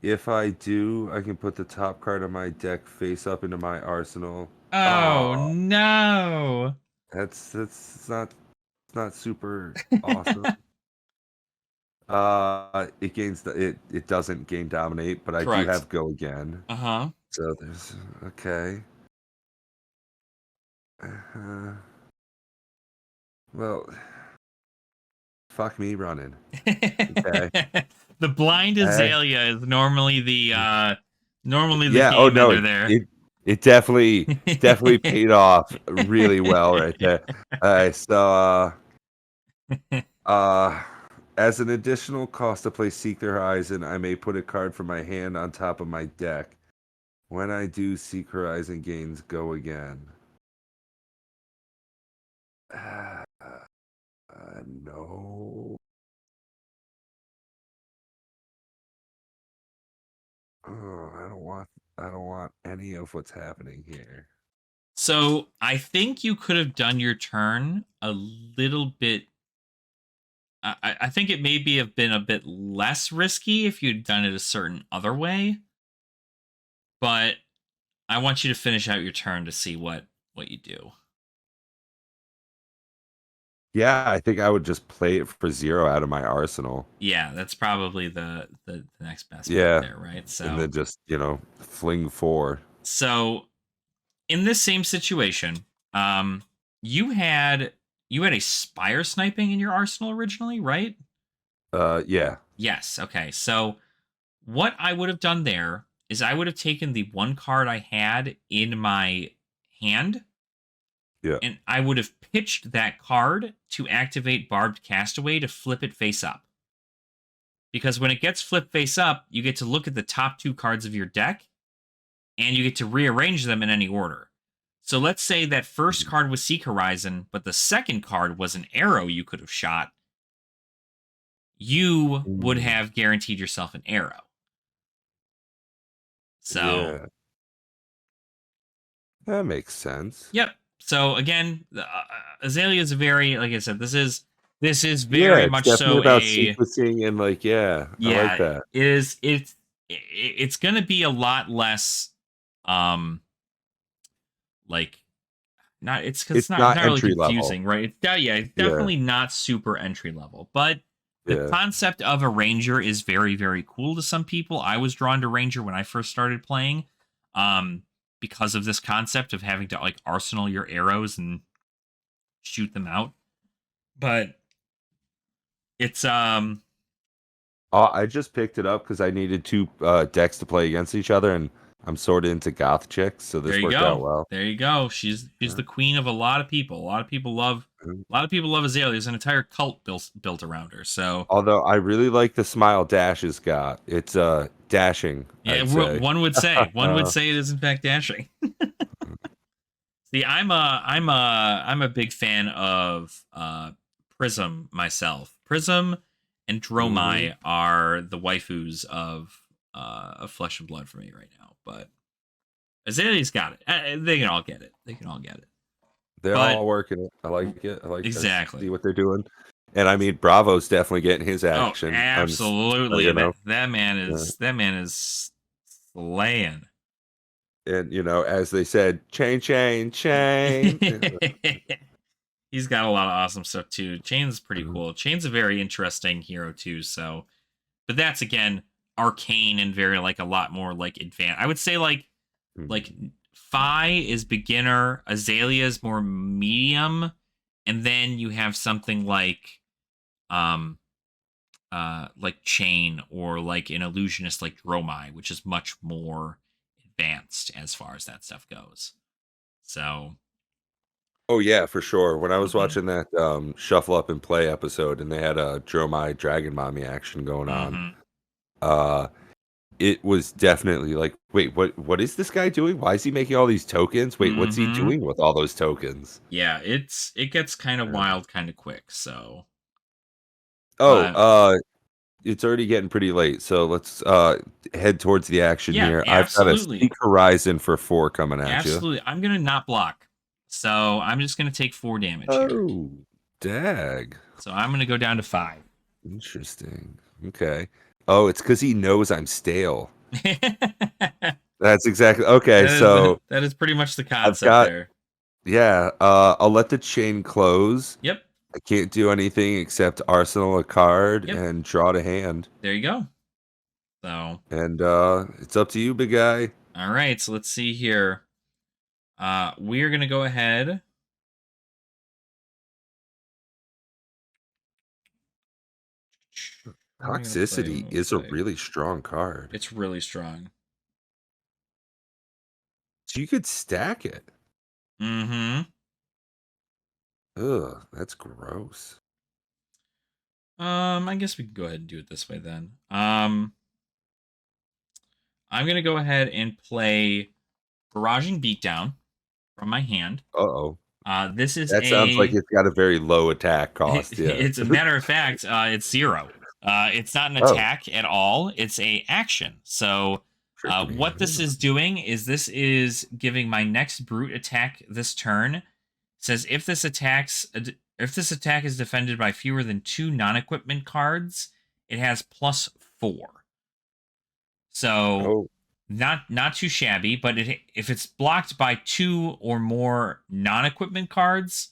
If I do, I can put the top card of my deck face up into my arsenal. Oh no. That's not super awesome. It doesn't gain dominate, but Correct. I do have go again. Uh-huh. So there's okay. Well, fuck me running. Okay. The blind Azalea is normally the yeah, game ender there. It definitely paid off really well right there. All right, so as an additional cost to play Seek the Horizon, I may put a card from my hand on top of my deck. When I do, Seek Horizon gains go again. No. Oh, I I don't want any of what's happening here. So I think you could have done your turn a little bit. I think it maybe have been a bit less risky if you'd done it a certain other way. But I want you to finish out your turn to see what you do. Yeah, I think I would just play it for 0 out of my arsenal. Yeah, that's probably the next best bet there, right? So and then just fling 4. So in this same situation, you had a spire sniping in your arsenal originally, right? Yeah. Yes. Okay. So what I would have done there is I would have taken the one card I had in my hand, Yeah. and I would have pitched that card to activate Barbed Castaway to flip it face up. Because when it gets flipped face up, you get to look at the top 2 cards of your deck, and you get to rearrange them in any order. So let's say that first card was Seek Horizon, but the second card was an arrow you could have shot. You would have guaranteed yourself an arrow. So yeah. That makes sense. Yep. So again, Azalea is a very, like I said, this is very much so about sequencing and I like that. It is. It's going to be a lot less, like not. It's because it's not really confusing, level. Right? It's definitely not super entry level, but the concept of a ranger is very, very cool to some people. I was drawn to ranger when I first started playing, because of this concept of having to like arsenal your arrows and shoot them out. But it's I just picked it up because I needed 2 decks to play against each other, and I'm sort of into goth chicks, so this worked out well. There you go. She's the queen of a lot of people. A lot of people love Azalea. There's an entire cult built around her. So although I really like the smile Dash has got, it's dashing. Yeah, one would say it is in fact dashing. See, I'm a big fan of Prism myself. Prism and Dromai are the waifus of Flesh and Blood for me right now. But Azalea's got it. They can all get it. They're all working it. I like it. I like exactly. See what they're doing. And I mean, Bravo's definitely getting his action. Oh, absolutely. That man is slaying. And as they said, chain. He's got a lot of awesome stuff too. Chain's pretty cool. Chain's a very interesting hero too. So, but that's again arcane and very like a lot more like advanced. I would say like Fi is beginner, Azalea is more medium, and then you have something like Chain or like an illusionist like Dromai, which is much more advanced as far as that stuff goes. So oh yeah, for sure. When I was watching that Shuffle Up and Play episode and they had a Dromai Dragon Mommy action going on, it was definitely like, wait, what is this guy doing? Why is he making all these tokens? Wait, what's he doing with all those tokens? Yeah, it gets kind of wild kind of quick, so it's already getting pretty late, so let's head towards the action here. Absolutely. I've got a Seek Horizon for 4 coming at you. Absolutely. I'm going to not block. So I'm just going to take 4 damage here. Oh, dag. So I'm going to go down to 5. Interesting. Okay. Oh, it's because he knows I'm stale. That's exactly... Okay, that is pretty much the concept there. Yeah, I'll let the chain close. Yep. I can't do anything except arsenal a card and draw to hand. There you go. So... And it's up to you, big guy. All right, so let's see here. We're going to go ahead... Toxicity is a really strong card. It's really strong. So you could stack it. Mm-hmm. Ugh, that's gross. I guess we can go ahead and do it this way then. I'm gonna go ahead and play Barraging Beatdown from my hand. Uh-oh. This is sounds like it's got a very low attack cost. Yeah. It's a matter of fact, it's 0. It's not an attack at all. It's a action. So Tricked me. What this is doing is this is giving my next brute attack this turn. It says if this attack is defended by fewer than 2 non-equipment cards, it has +4. So Oh, not too shabby, but if it's blocked by 2 or more non-equipment cards,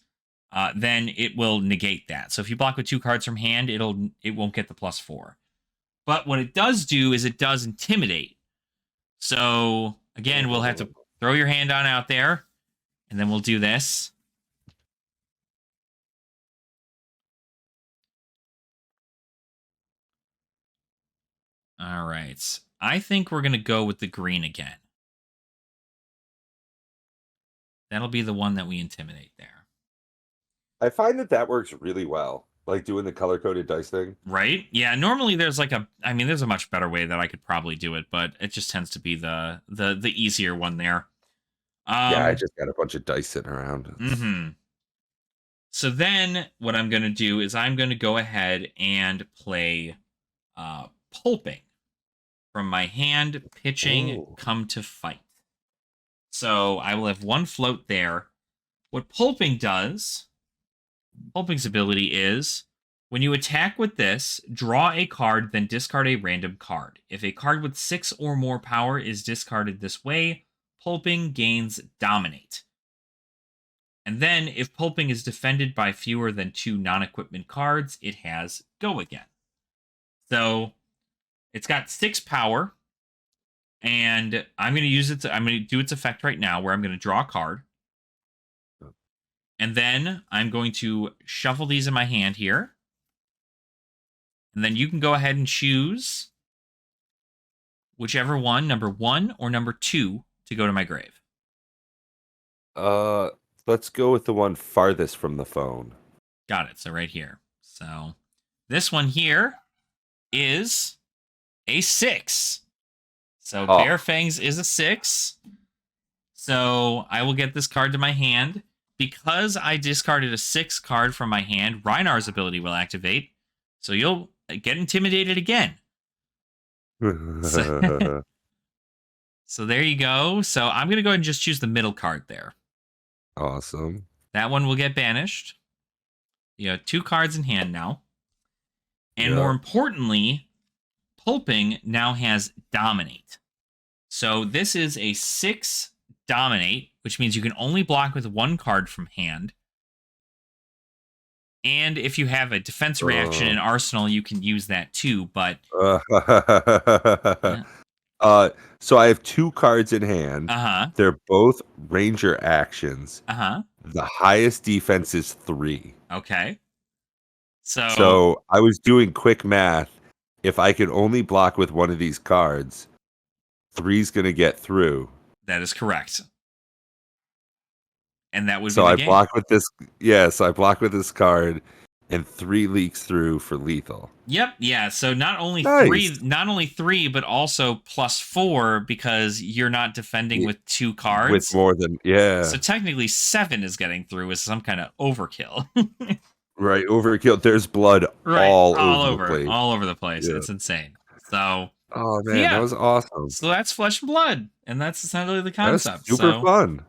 then it will negate that. So if you block with 2 cards from hand, it won't get the +4. But what it does do is it does intimidate. So again, we'll have to throw your hand on out there, and then we'll do this. All right. I think we're going to go with the green again. That'll be the one that we intimidate there. I find that works really well. Like doing the color-coded dice thing. Right? Yeah, normally there's there's a much better way that I could probably do it, but it just tends to be the easier one there. Yeah, I just got a bunch of dice sitting around. Mm-hmm. So then what I'm going to do is I'm going to go ahead and play Pulping. From my hand, pitching, come to fight. So I will have 1 float there. What Pulping does, Pulping's ability is, when you attack with this, draw a card, then discard a random card. If a card with 6 or more power is discarded this way, Pulping gains Dominate. And then, if Pulping is defended by fewer than 2 non-equipment cards, it has Go Again. So, it's got 6 power, and I'm going to use it. I'm going to do its effect right now, where I'm going to draw a card. And then I'm going to shuffle these in my hand here. And then you can go ahead and choose whichever one, number 1 or number 2, to go to my grave. Let's go with the one farthest from the phone. Got it. So right here. So this one here is a 6. So Bare Fangs is a 6. So I will get this card to my hand. Because I discarded a 6 card from my hand, Reinar's ability will activate. So you'll get intimidated again. So there you go. So I'm going to go ahead and just choose the middle card there. Awesome. That one will get banished. You have 2 cards in hand now. And more importantly, Pulping now has Dominate. So this is a 6 Dominate, which means you can only block with 1 card from hand. And if you have a defense reaction in Arsenal, you can use that too, but... So I have 2 cards in hand. They're both ranger actions. The highest defense is 3. Okay. So I was doing quick math. If I can only block with one of these cards, 3's going to get through. That is correct. And that would so be the I game. block with this. Yeah, so I block with this card, and 3 leaks through for lethal. Yep. Yeah. So not only Nice. 3, but also +4 because you're not defending with 2 cards. With more than So technically 7 is getting through with some kind of overkill. Right, overkill. There's blood all over the place. All over the place. Yeah. It's insane. So. Oh man, that was awesome. So that's Flesh and Blood, and that's essentially the concept. That's super fun.